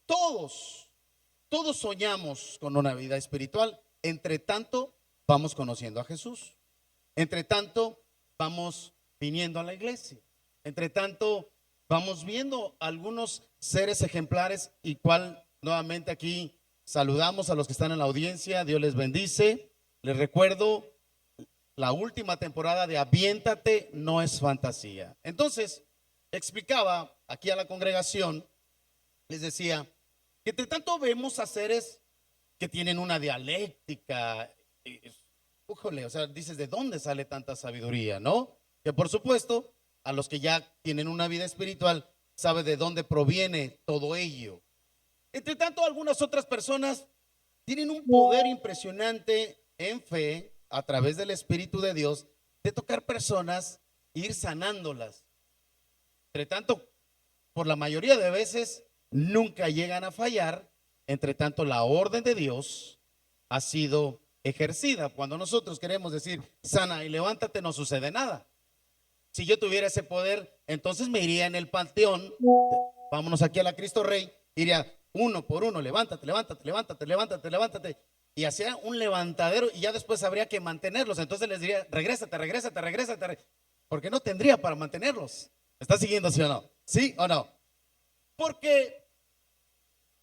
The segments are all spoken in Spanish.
Todos, todos soñamos con una vida espiritual. Entre tanto, vamos conociendo a Jesús. Entre tanto, vamos viniendo a la iglesia. Entre tanto, vamos viendo algunos seres ejemplares y cual nuevamente aquí saludamos a los que están en la audiencia. Dios les bendice. Les recuerdo la última temporada de Aviéntate no es fantasía. Entonces, explicaba aquí a la congregación, les decía que entre tanto vemos a seres que tienen una dialéctica. Újole, o sea, dices, ¿de dónde sale tanta sabiduría, no? Que por supuesto, a los que ya tienen una vida espiritual, sabe de dónde proviene todo ello. Entre tanto, algunas otras personas tienen un poder impresionante en fe, a través del Espíritu de Dios, de tocar personas e ir sanándolas. Entre tanto, por la mayoría de veces, nunca llegan a fallar. Entre tanto, la orden de Dios ha sido ejercida. Cuando nosotros queremos decir sana y levántate, no sucede nada. Si yo tuviera ese poder, entonces me iría en el panteón, vámonos aquí a la Cristo Rey, iría uno por uno, levántate, levántate, levántate, levántate, levántate, y hacía un levantadero y ya después habría que mantenerlos. Entonces les diría, regrésate, regrésate, regrésate, porque no tendría para mantenerlos. ¿Me está siguiendo, sí o no? ¿Sí o no? Porque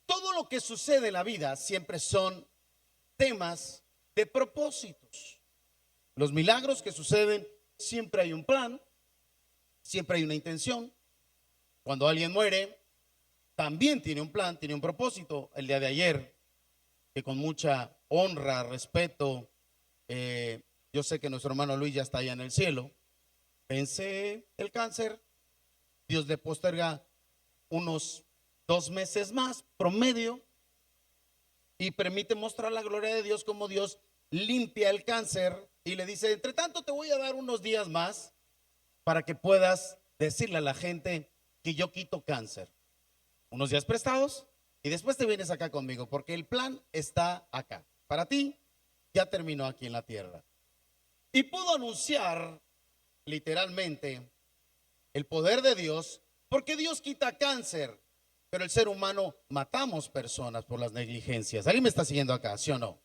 todo lo que sucede en la vida siempre son temas de propósitos. Los milagros que suceden, siempre hay un plan, siempre hay una intención. Cuando alguien muere, también tiene un plan, tiene un propósito. El día de ayer, que con mucha honra, respeto, yo sé que nuestro hermano Luis ya está allá en el cielo, vence el cáncer, Dios le posterga unos 2 meses más promedio y permite mostrar la gloria de Dios, como Dios limpia el cáncer y le dice, entre tanto te voy a dar unos días más para que puedas decirle a la gente que yo quito cáncer. Unos días prestados y después te vienes acá conmigo, porque el plan está acá. Para ti ya terminó aquí en la tierra. Y pudo anunciar literalmente el poder de Dios, porque Dios quita cáncer, pero el ser humano matamos personas por las negligencias. ¿Alguien me está siguiendo acá, sí o no?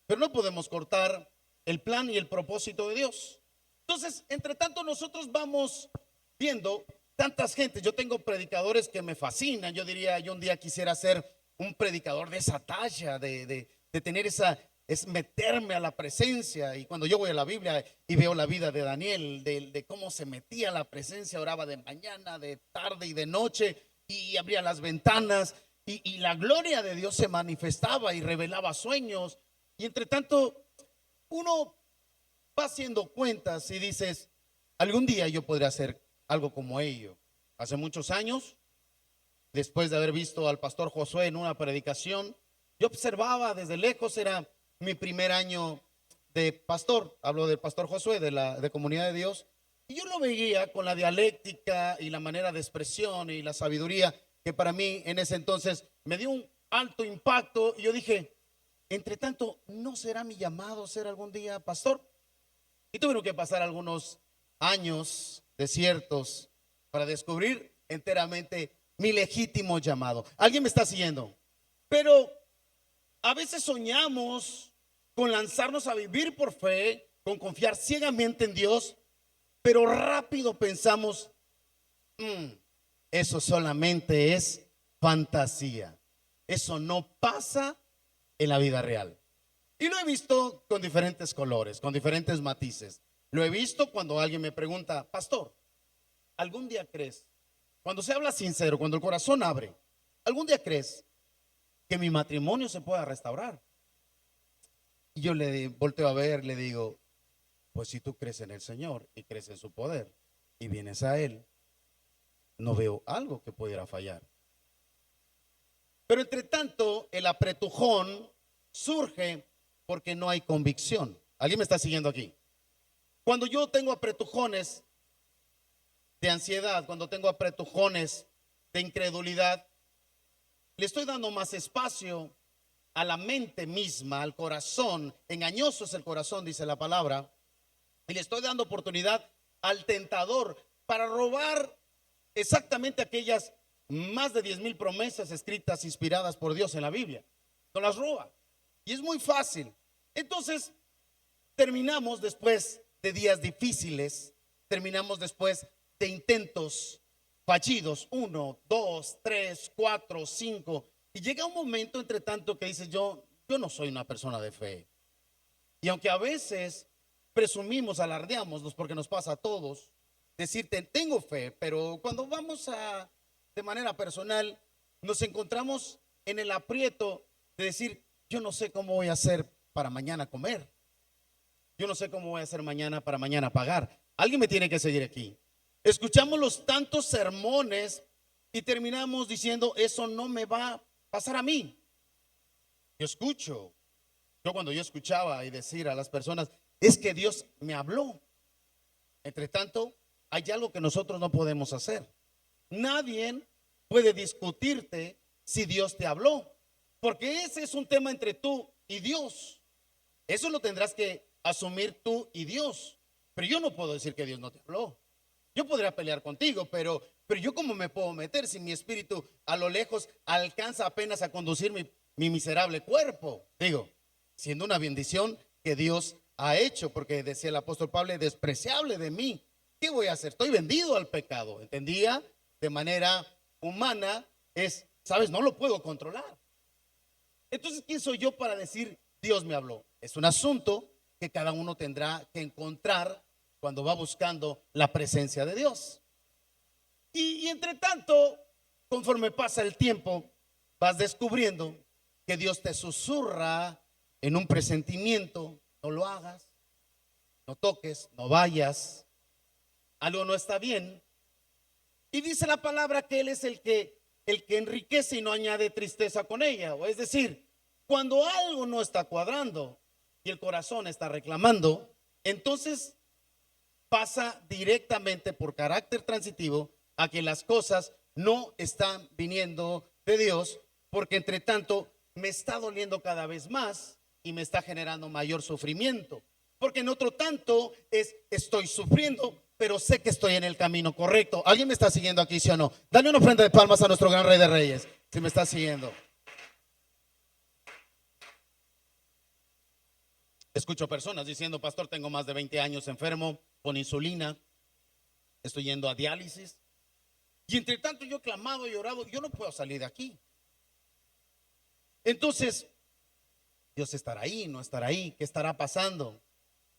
Pero no podemos cortar el plan y el propósito de Dios. Entonces, entre tanto, nosotros vamos viendo tantas gentes. Yo tengo predicadores que me fascinan. Yo diría, yo un día quisiera ser un predicador de esa talla, de tener esa, es meterme a la presencia. Y cuando yo voy a la Biblia y veo la vida de Daniel, de cómo se metía a la presencia, oraba de mañana, de tarde y de noche, y abría las ventanas, y la gloria de Dios se manifestaba y revelaba sueños. Y entre tanto, uno va haciendo cuentas y dices, algún día yo podré hacer algo como ello. Hace muchos años, después de haber visto al pastor Josué en una predicación, yo observaba desde lejos, era mi primer año de pastor, hablo del pastor Josué de Comunidad de Dios, y yo lo veía con la dialéctica y la manera de expresión y la sabiduría que para mí en ese entonces me dio un alto impacto, y yo dije, entre tanto, ¿no será mi llamado ser algún día pastor? Y tuvieron que pasar algunos años desiertos para descubrir enteramente mi legítimo llamado. ¿Alguien me está siguiendo? Pero a veces soñamos con lanzarnos a vivir por fe, con confiar ciegamente en Dios, pero rápido pensamos, "Mm, eso solamente es fantasía. Eso no pasa en la vida real". Y lo he visto con diferentes colores, con diferentes matices. Lo he visto cuando alguien me pregunta, pastor, ¿algún día crees? Cuando se habla sincero, cuando el corazón abre, ¿algún día crees que mi matrimonio se pueda restaurar? Y yo le volteo a ver, le digo, pues si tú crees en el Señor y crees en su poder y vienes a Él, no veo algo que pudiera fallar. Pero entre tanto, el apretujón surge porque no hay convicción. ¿Alguien me está siguiendo aquí? Cuando yo tengo apretujones de ansiedad, cuando tengo apretujones de incredulidad, le estoy dando más espacio a la mente misma, al corazón. Engañoso es el corazón, dice la palabra. Y le estoy dando oportunidad al tentador para robar exactamente aquellas más de 10,000 promesas escritas, inspiradas por Dios en la Biblia. No las roba. Y es muy fácil. Entonces, terminamos después de días difíciles, terminamos después de intentos fallidos, 1, 2, 3, 4, 5, y llega un momento entre tanto que dices, yo no soy una persona de fe. Y aunque a veces presumimos, alardeamos, porque nos pasa a todos, decirte tengo fe, pero cuando vamos de manera personal, nos encontramos en el aprieto de decir, yo no sé cómo voy a hacer para mañana comer. Yo no sé cómo voy a hacer mañana para mañana pagar. Alguien me tiene que seguir aquí. Escuchamos los tantos sermones y terminamos diciendo, eso no me va a pasar a mí. Cuando yo escuchaba y decir a las personas, es que Dios me habló. Entre tanto, hay algo que nosotros no podemos hacer. Nadie puede discutirte si Dios te habló, porque ese es un tema entre tú y Dios. Eso lo tendrás que asumir tú y Dios. Pero yo no puedo decir que Dios no te habló. Yo podría pelear contigo, pero yo cómo me puedo meter si mi espíritu a lo lejos alcanza apenas a conducir mi miserable cuerpo. Digo, siendo una bendición que Dios ha hecho, porque decía el apóstol Pablo, despreciable de mí. ¿Qué voy a hacer? Estoy vendido al pecado. ¿Entendía? De manera humana es, sabes, no lo puedo controlar. Entonces, ¿quién soy yo para decir Dios me habló? Es un asunto que cada uno tendrá que encontrar cuando va buscando la presencia de Dios. Y entre tanto, conforme pasa el tiempo, vas descubriendo que Dios te susurra en un presentimiento, no lo hagas, no toques, no vayas, algo no está bien. Y dice la palabra que Él es el que enriquece y no añade tristeza con ella. O es decir, cuando algo no está cuadrando y el corazón está reclamando, entonces pasa directamente por carácter transitivo a que las cosas no están viniendo de Dios, porque entre tanto me está doliendo cada vez más y me está generando mayor sufrimiento. Porque en otro tanto estoy sufriendo, pero sé que estoy en el camino correcto. ¿Alguien me está siguiendo aquí, sí o no? Dale una ofrenda de palmas a nuestro gran Rey de Reyes, si me está siguiendo. Escucho personas diciendo, pastor, tengo más de 20 años enfermo con insulina, estoy yendo a diálisis. Y entre tanto yo he clamado y orado, yo no puedo salir de aquí. Entonces, Dios estará ahí, no estará ahí, ¿qué estará pasando?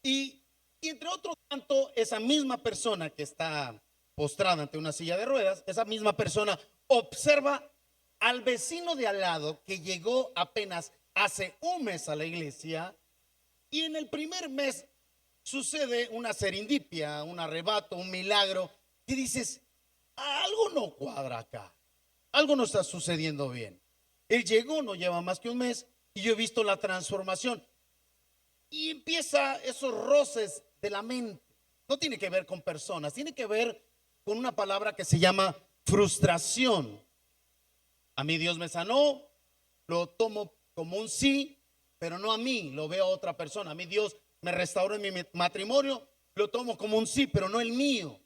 Y entre otro tanto, esa misma persona que está postrada ante una silla de ruedas, esa misma persona observa al vecino de al lado que llegó apenas hace un mes a la iglesia, y en el primer mes sucede una serendipia, un arrebato, un milagro, y dices, algo no cuadra acá, algo no está sucediendo bien. Él llegó, no lleva más que un mes, y yo he visto la transformación. Y empieza esos roces de la mente. No tiene que ver con personas, tiene que ver con una palabra que se llama frustración. A mí Dios me sanó, lo tomo como un sí, pero no a mí, lo veo a otra persona. A mí Dios me restauró en mi matrimonio, lo tomo como un sí, pero no el mío.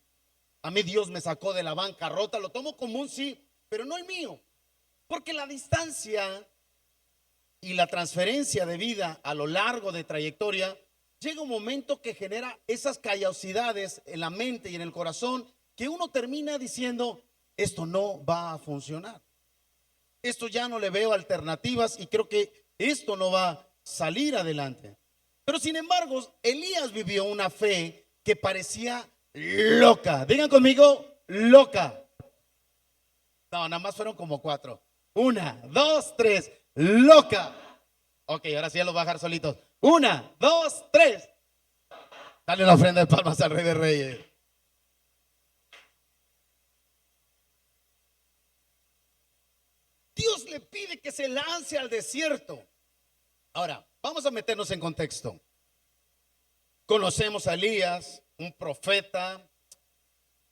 A mí Dios me sacó de la bancarrota, lo tomo como un sí, pero no el mío. Porque la distancia y la transferencia de vida a lo largo de trayectoria, llega un momento que genera esas callosidades en la mente y en el corazón, que uno termina diciendo, esto no va a funcionar. Esto ya no le veo alternativas y creo que esto no va a salir adelante. Pero sin embargo, Elías vivió una fe que parecía loca. Digan conmigo, loca. No, nada más fueron como 4. 1, 2, 3. Loca. Ok, ahora sí ya los voy a bajar solitos. 1, 2, 3. Dale una ofrenda de palmas al Rey de Reyes. Dios le pide que se lance al desierto. Ahora, vamos a meternos en contexto. Conocemos a Elías, un profeta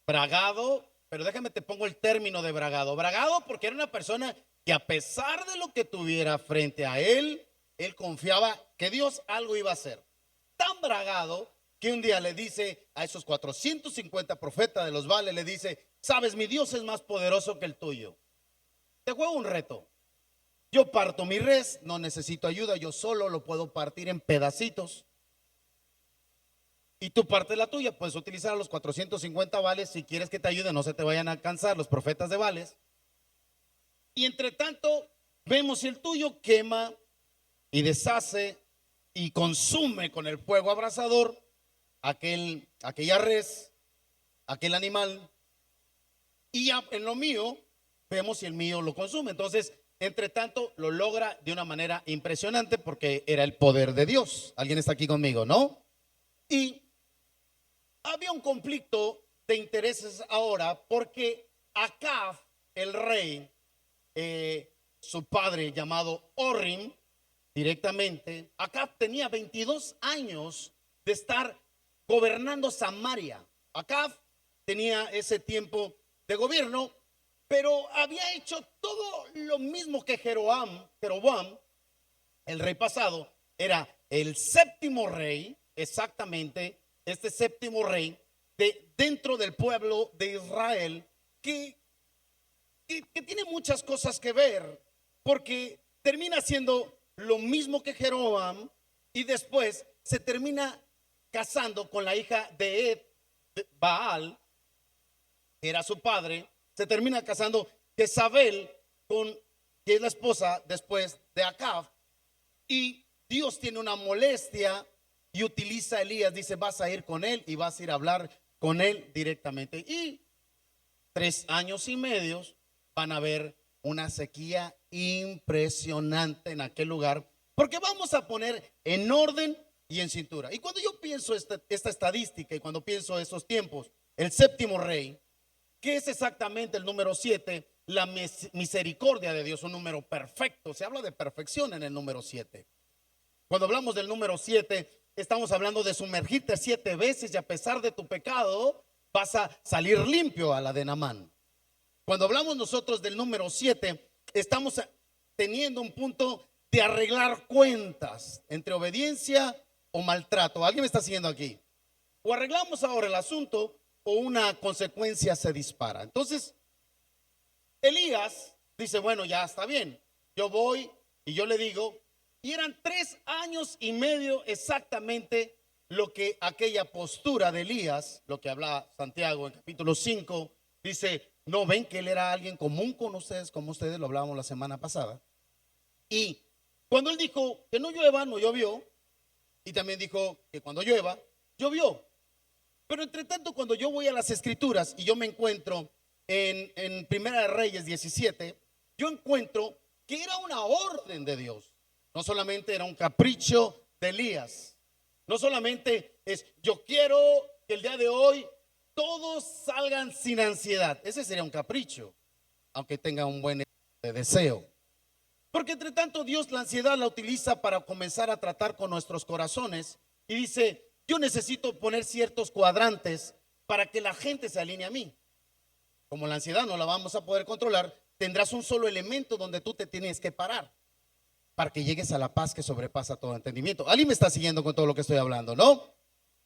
bragado, pero déjame te pongo el término de bragado. Bragado porque era una persona que a pesar de lo que tuviera frente a él confiaba que Dios algo iba a hacer. Tan bragado que un día le dice a esos 450 profetas de los Baales, le dice, sabes, mi Dios es más poderoso que el tuyo. te juego un reto. Yo parto mi res, no necesito ayuda, yo solo lo puedo partir en pedacitos. Y tú partes la tuya, puedes utilizar los 450 vales si quieres que te ayude, no se te vayan a alcanzar los profetas de vales. Y entre tanto, vemos si el tuyo quema y deshace y consume con el fuego abrasador aquella res, aquel animal. Y ya en lo mío, vemos si el mío lo consume. Entonces, entre tanto, lo logra de una manera impresionante porque era el poder de Dios. ¿Alguien está aquí conmigo, no? Y había un conflicto de intereses ahora porque Acab, el rey, su padre llamado Orrim, directamente, Acab tenía 22 años de estar gobernando Samaria. Acab tenía ese tiempo de gobierno, pero había hecho todo lo mismo que Jeroboam, el rey pasado. Era el séptimo rey, exactamente, este séptimo rey dentro del pueblo de Israel, que tiene muchas cosas que ver, porque termina siendo lo mismo que Jeroboam y después se termina casando con la hija de Baal, que era su padre. Se termina casando Jezabel, que es la esposa después de Acab. Y Dios tiene una molestia y utiliza a Elías. Dice, vas a ir con él y vas a ir a hablar con él directamente. Y 3 años y medio van a haber una sequía impresionante en aquel lugar, porque vamos a poner en orden y en cintura. Y cuando yo pienso esta estadística y cuando pienso esos tiempos, el séptimo rey, que es exactamente el número 7, la misericordia de Dios, un número perfecto. Se habla de perfección en el número 7. Cuando hablamos del número 7, estamos hablando de sumergirte 7 veces y a pesar de tu pecado vas a salir limpio a la de Naamán. Cuando hablamos nosotros del número 7, estamos teniendo un punto de arreglar cuentas entre obediencia o maltrato. ¿Alguien me está siguiendo aquí? O arreglamos ahora el asunto o una consecuencia se dispara. Entonces, Elías dice, bueno, ya está bien, yo voy y yo le digo, y eran 3 años y medio exactamente lo que aquella postura de Elías, lo que habla Santiago en capítulo 5, dice, no ven que él era alguien común con ustedes, como ustedes lo hablábamos la semana pasada. Y cuando él dijo que no llueva, no llovió, y también dijo que cuando llueva, llovió. Pero entre tanto, cuando yo voy a las escrituras y yo me encuentro en Primera de Reyes 17, yo encuentro que era una orden de Dios. No solamente era un capricho de Elías. No solamente es, yo quiero que el día de hoy todos salgan sin ansiedad. Ese sería un capricho, aunque tenga un buen deseo. Porque entre tanto Dios la ansiedad la utiliza para comenzar a tratar con nuestros corazones y dice, yo necesito poner ciertos cuadrantes para que la gente se alinee a mí. Como la ansiedad no la vamos a poder controlar, tendrás un solo elemento donde tú te tienes que parar para que llegues a la paz que sobrepasa todo entendimiento. ¿Alguien me está siguiendo con todo lo que estoy hablando, no?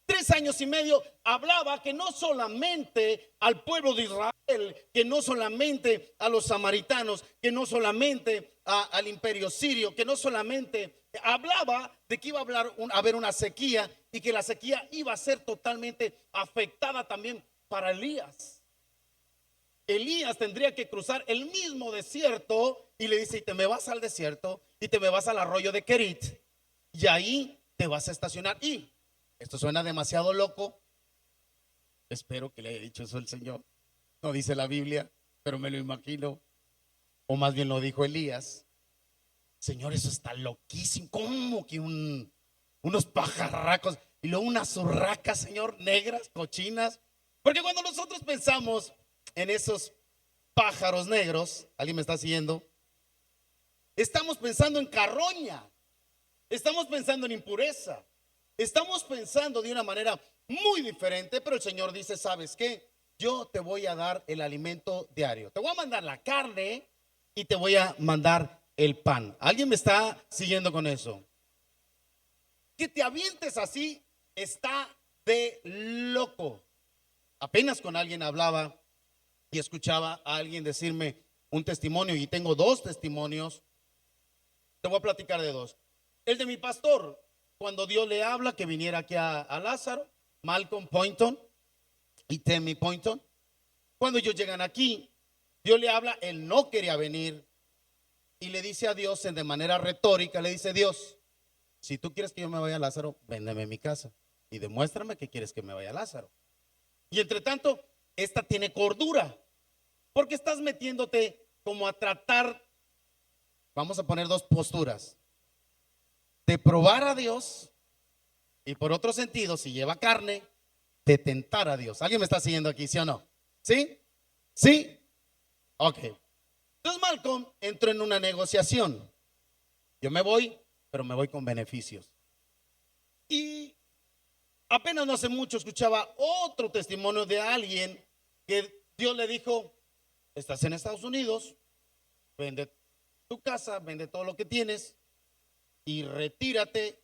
3 años y medio hablaba que no solamente al pueblo de Israel, que no solamente a los samaritanos, que no solamente al imperio sirio, que no solamente hablaba de que iba a haber una sequía y que la sequía iba a ser totalmente afectada también para Elías. Elías tendría que cruzar el mismo desierto y le dice, y te me vas al desierto y te me vas al arroyo de Kerit y ahí te vas a estacionar. Y esto suena demasiado loco. Espero que le haya dicho eso el Señor. No dice la Biblia, pero me lo imagino. O más bien lo dijo Elías. Señor, eso está loquísimo. ¿Cómo que unos pajarracos y luego unas urracas, Señor, negras, cochinas? Porque cuando nosotros pensamos en esos pájaros negros, ¿alguien me está siguiendo? Estamos pensando en carroña. Estamos pensando en impureza. Estamos pensando de una manera muy diferente, pero el Señor dice, ¿sabes qué? Yo te voy a dar el alimento diario. Te voy a mandar la carne y te voy a mandar el pan. ¿Alguien me está siguiendo con eso? Que te avientes así está de loco. Apenas con alguien hablaba y escuchaba a alguien decirme, un testimonio y tengo dos testimonios. Te voy a platicar de dos. El de mi pastor, cuando Dios le habla que viniera aquí a Lázaro, Malcolm Poynton y Tammy Poynton. Cuando ellos llegan aquí, Dios le habla, él no quería venir y le dice a Dios de manera retórica, le dice: Dios, si tú quieres que yo me vaya a Lázaro, véndeme mi casa y demuéstrame que quieres que me vaya a Lázaro. Y entre tanto, esta tiene cordura, porque estás metiéndote como a tratar, vamos a poner dos posturas, de probar a Dios y por otro sentido, si lleva carne, de tentar a Dios. ¿Alguien me está siguiendo aquí, sí o no? ¿Sí? ¿Sí? Ok. Entonces Malcolm entró en una negociación. Yo me voy, pero me voy con beneficios. Y apenas no hace mucho escuchaba otro testimonio de alguien que Dios le dijo: estás en Estados Unidos, vende tu casa, vende todo lo que tienes y retírate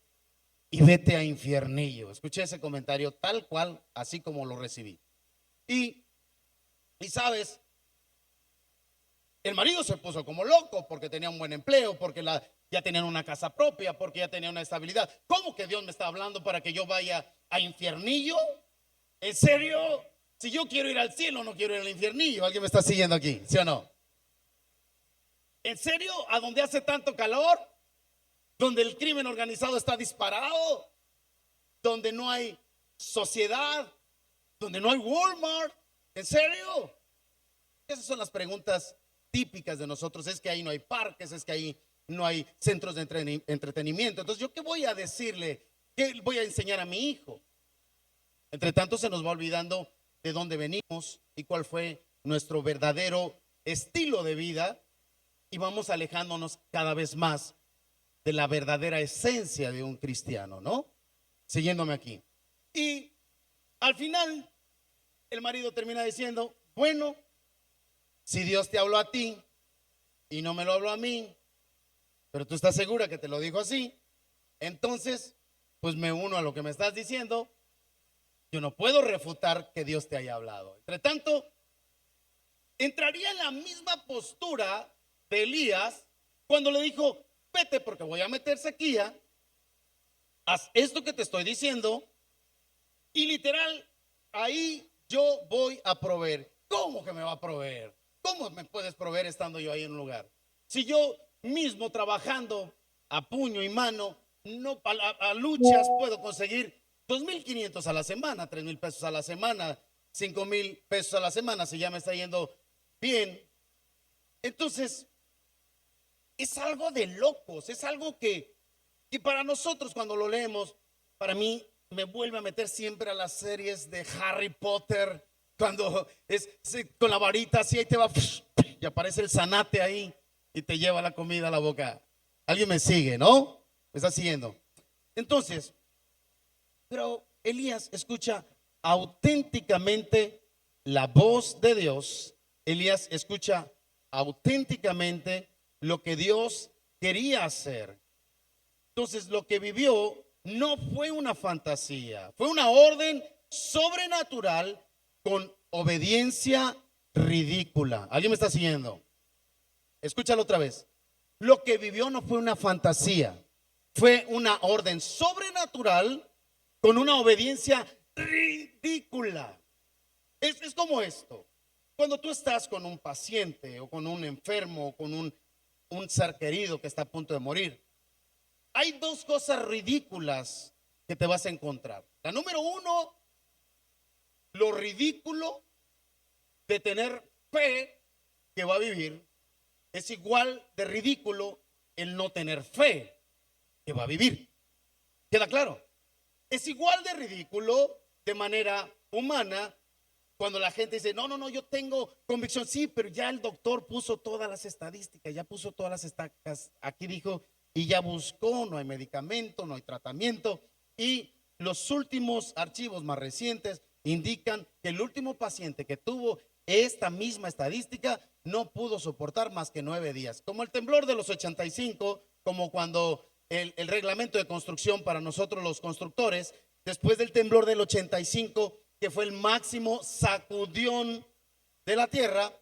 y vete a Infiernillo. Escuché ese comentario tal cual, así como lo recibí. Y sabes, el marido se puso como loco porque tenía un buen empleo, porque ya tenían una casa propia, porque ya tenía una estabilidad. ¿Cómo que Dios me está hablando para que yo vaya a Infiernillo? ¿En serio? Si yo quiero ir al cielo, no quiero ir al Infiernillo. ¿Alguien me está siguiendo aquí? ¿Sí o no? ¿En serio? ¿A donde hace tanto calor? ¿Donde el crimen organizado está disparado? ¿Donde no hay sociedad? ¿Donde no hay Walmart? ¿En serio? Esas son las preguntas típicas de nosotros. Es que ahí no hay parques, es que ahí no hay centros de entretenimiento. Entonces, ¿yo qué voy a decirle? ¿Qué voy a enseñar a mi hijo? Entre tanto, se nos va olvidando de dónde venimos y cuál fue nuestro verdadero estilo de vida, y vamos alejándonos cada vez más de la verdadera esencia de un cristiano, ¿no? Siguiéndome aquí. Y al final, el marido termina diciendo: bueno, si Dios te habló a ti y no me lo habló a mí, pero tú estás segura que te lo dijo así, entonces, pues me uno a lo que me estás diciendo. Yo no puedo refutar que Dios te haya hablado. Entre tanto, entraría en la misma postura de Elías cuando le dijo: vete porque voy a meter sequía, haz esto que te estoy diciendo y literal, ahí yo voy a proveer. ¿Cómo que me va a proveer? ¿Cómo me puedes proveer estando yo ahí en un lugar? Si yo mismo trabajando a puño y mano, no a luchas puedo conseguir 2,500 a la semana, 3,000 pesos a la semana, 5,000 pesos a la semana, si ya me está yendo bien. Entonces, es algo de locos, es algo que para nosotros cuando lo leemos, para mí me vuelve a meter siempre a las series de Harry Potter, cuando es con la varita así, ahí te va y aparece el zanate ahí y te lleva la comida a la boca. Alguien me sigue, ¿no? Me está siguiendo. Entonces, pero Elías escucha auténticamente la voz de Dios. Elías escucha auténticamente lo que Dios quería hacer. Entonces, lo que vivió no fue una fantasía, fue una orden sobrenatural con obediencia ridícula. ¿Alguien me está siguiendo? Escúchalo otra vez. Lo que vivió no fue una fantasía, fue una orden sobrenatural con una obediencia ridícula. Es como esto. Cuando tú estás con un paciente o con un enfermo o con un ser querido que está a punto de morir, hay dos cosas ridículas que te vas a encontrar. La número uno, lo ridículo de tener fe que va a vivir es igual de ridículo el no tener fe que va a vivir. ¿Queda claro? Es igual de ridículo de manera humana cuando la gente dice: no, yo tengo convicción. Sí, pero ya el doctor puso todas las estadísticas, ya puso todas las estacas. Aquí dijo, y ya buscó, no hay medicamento, no hay tratamiento. Y los últimos archivos más recientes indican que el último paciente que tuvo esta misma estadística no pudo soportar más que 9 días. Como el temblor de los 85, como cuando el reglamento de construcción para nosotros los constructores, después del temblor del 85, que fue el máximo sacudión de la tierra,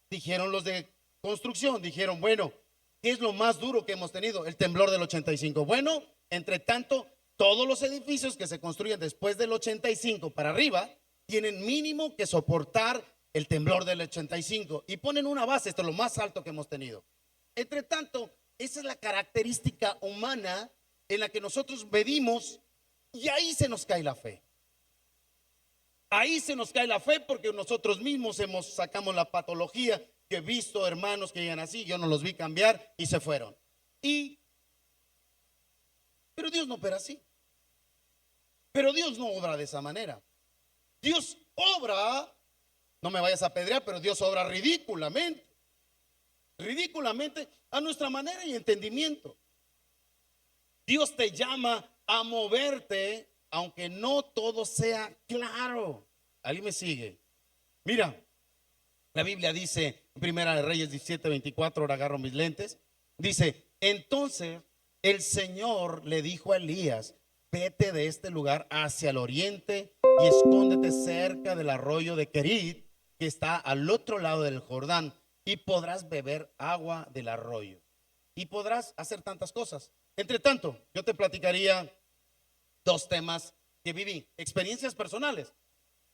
dijeron los de construcción. Dijeron, bueno, ¿qué es lo más duro que hemos tenido? El temblor del 85. Bueno, entre tanto, todos los edificios que se construyen después del 85 para arriba tienen mínimo que soportar el temblor del 85 y ponen una base, esto es lo más alto que hemos tenido. Entre tanto, esa es la característica humana en la que nosotros medimos y ahí se nos cae la fe. Ahí se nos cae la fe porque nosotros mismos sacamos la patología, que he visto hermanos que llegan así, yo no los vi cambiar y se fueron. Pero Dios no opera así. Pero Dios no obra de esa manera. Dios obra, no me vayas a apedrear, pero Dios obra ridículamente. Ridículamente a nuestra manera y entendimiento. Dios te llama a moverte, aunque no todo sea claro. ¿Alguien me sigue? Mira, la Biblia dice, en Primera de Reyes 17:24, ahora agarro mis lentes, dice, entonces el Señor le dijo a Elías, vete de este lugar hacia el oriente y escóndete cerca del arroyo de Querit, que está al otro lado del Jordán, y podrás beber agua del arroyo. Y podrás hacer tantas cosas. Entre tanto, yo te platicaría dos temas que viví, experiencias personales,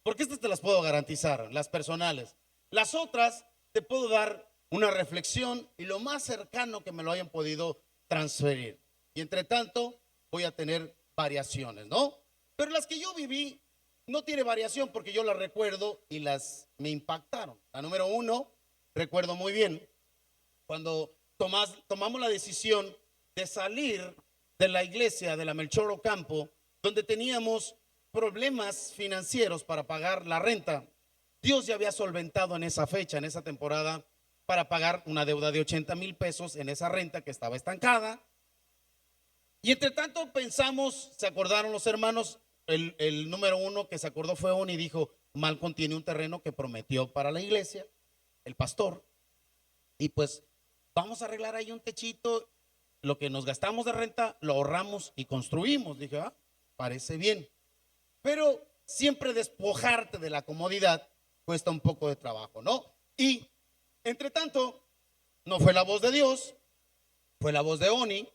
porque estas te las puedo garantizar, las personales. Las otras te puedo dar una reflexión y lo más cercano que me lo hayan podido transferir. Y entre tanto, voy a tener variaciones, ¿no? Pero las que yo viví no tiene variación porque yo las recuerdo y me impactaron. La número uno, recuerdo muy bien cuando tomamos la decisión de salir de la iglesia de la Melchor Ocampo, donde teníamos problemas financieros para pagar la renta. Dios ya había solventado en esa fecha, en esa temporada, para pagar una deuda de 80,000 pesos en esa renta que estaba estancada. Y entre tanto pensamos, se acordaron los hermanos, el número uno que se acordó fue Oni y dijo, Malcolm tiene un terreno que prometió para la iglesia, el pastor, y pues vamos a arreglar ahí un techito, lo que nos gastamos de renta lo ahorramos y construimos. Dije, parece bien, pero siempre despojarte de la comodidad cuesta un poco de trabajo, ¿no? Y entre tanto, no fue la voz de Dios, fue la voz de Oni,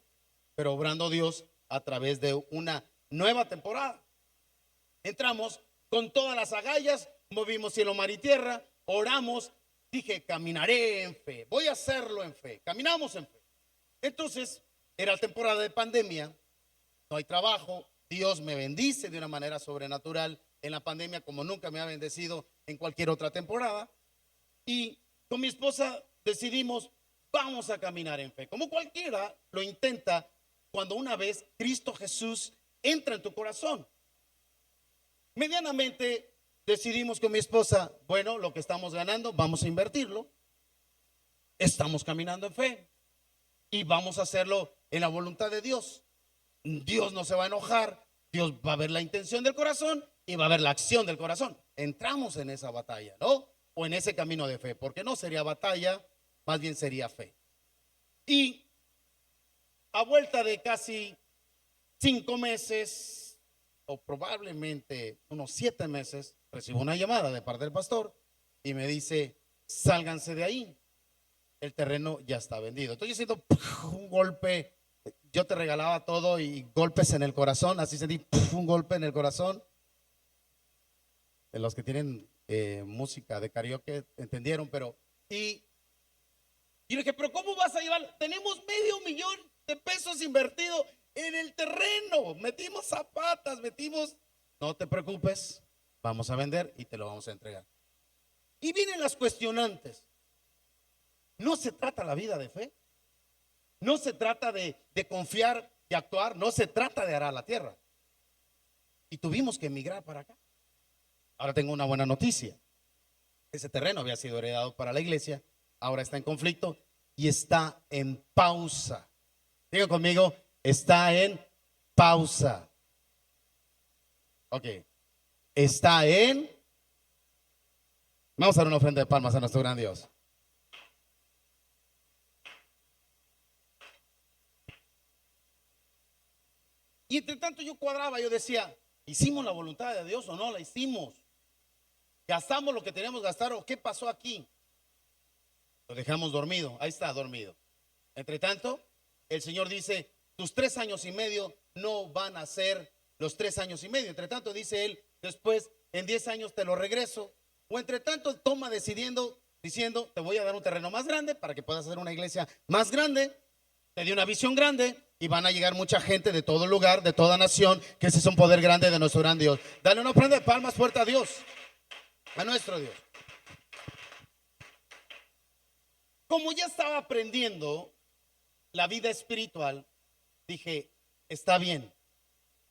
pero obrando Dios a través de una nueva temporada. Entramos con todas las agallas, movimos cielo, mar y tierra, oramos, dije, caminaré en fe, voy a hacerlo en fe, caminamos en fe. Entonces, era temporada de pandemia, no hay trabajo, Dios me bendice de una manera sobrenatural en la pandemia como nunca me ha bendecido en cualquier otra temporada. Y con mi esposa decidimos, vamos a caminar en fe, como cualquiera lo intenta cuando una vez Cristo Jesús entra en tu corazón. Medianamente decidimos con mi esposa, bueno, lo que estamos ganando vamos a invertirlo, estamos caminando en fe y vamos a hacerlo en la voluntad de Dios. Dios no se va a enojar, Dios va a ver la intención del corazón y va a ver la acción del corazón. Entramos en esa batalla, ¿no? O en ese camino de fe, porque no sería batalla, más bien sería fe. Y a vuelta de casi 5 meses, o probablemente unos 7 meses, recibo una llamada de parte del pastor y me dice, sálganse de ahí, el terreno ya está vendido. Entonces yo siento un golpe, yo te regalaba todo y golpes en el corazón, así sentí un golpe en el corazón. Los que tienen música de karaoke entendieron, pero y yo le dije, pero ¿cómo vas a llevar? Tenemos $500,000 invertido en el terreno, metimos zapatas, no te preocupes, vamos a vender y te lo vamos a entregar. Y vienen las cuestionantes. No se trata la vida de fe, no se trata de confiar y actuar, no se trata de arar la tierra. Y tuvimos que emigrar para acá. Ahora tengo una buena noticia. Ese terreno había sido heredado para la iglesia, ahora está en conflicto y está en pausa. Diga conmigo, está en pausa. Ok, está en... Vamos a dar una ofrenda de palmas a nuestro gran Dios. Y entre tanto yo cuadraba, yo decía, ¿hicimos la voluntad de Dios o no la hicimos? ¿Gastamos lo que teníamos que gastar o qué pasó aquí? Lo dejamos dormido, ahí está dormido. Entre tanto, el Señor dice, tus 3 años y medio no van a ser los 3 años y medio. Entre tanto, dice Él, después en 10 años te lo regreso. O entre tanto, toma diciendo, te voy a dar un terreno más grande para que puedas hacer una iglesia más grande. Te di una visión grande y van a llegar mucha gente de todo lugar, de toda nación, que ese es un poder grande de nuestro gran Dios. Dale una ofrenda de palmas fuerte a Dios, a nuestro Dios. Como ya estaba aprendiendo la vida espiritual, dije, está bien,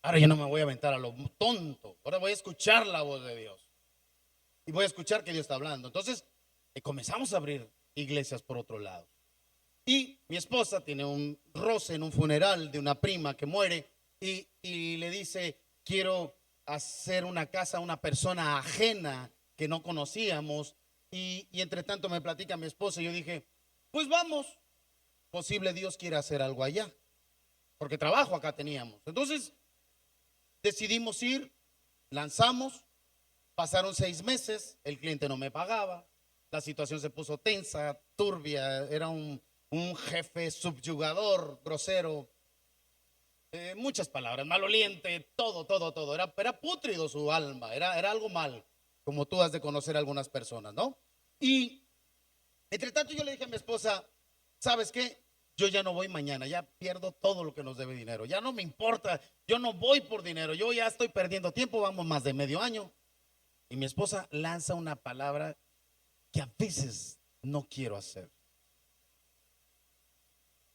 ahora ya no me voy a aventar a lo tonto, ahora voy a escuchar la voz de Dios y voy a escuchar que Dios está hablando. Entonces comenzamos a abrir iglesias por otro lado. Y mi esposa tiene un roce en un funeral de una prima que muere y le dice, quiero hacer una casa a una persona ajena que no conocíamos. Y entre tanto me platica mi esposa y yo dije, pues vamos, posible Dios quiera hacer algo allá, porque trabajo acá teníamos. Entonces decidimos ir, lanzamos, pasaron 6 meses, el cliente no me pagaba, la situación se puso tensa, turbia, era un jefe subyugador, grosero, muchas palabras, maloliente, todo. Era pútrido su alma, era algo mal, como tú has de conocer a algunas personas, ¿no? Y entre tanto yo le dije a mi esposa, ¿sabes qué? Yo ya no voy mañana, ya pierdo todo lo que nos debe dinero, ya no me importa, yo no voy por dinero, yo ya estoy perdiendo tiempo, vamos más de medio año. Y mi esposa lanza una palabra que a veces no quiero hacer.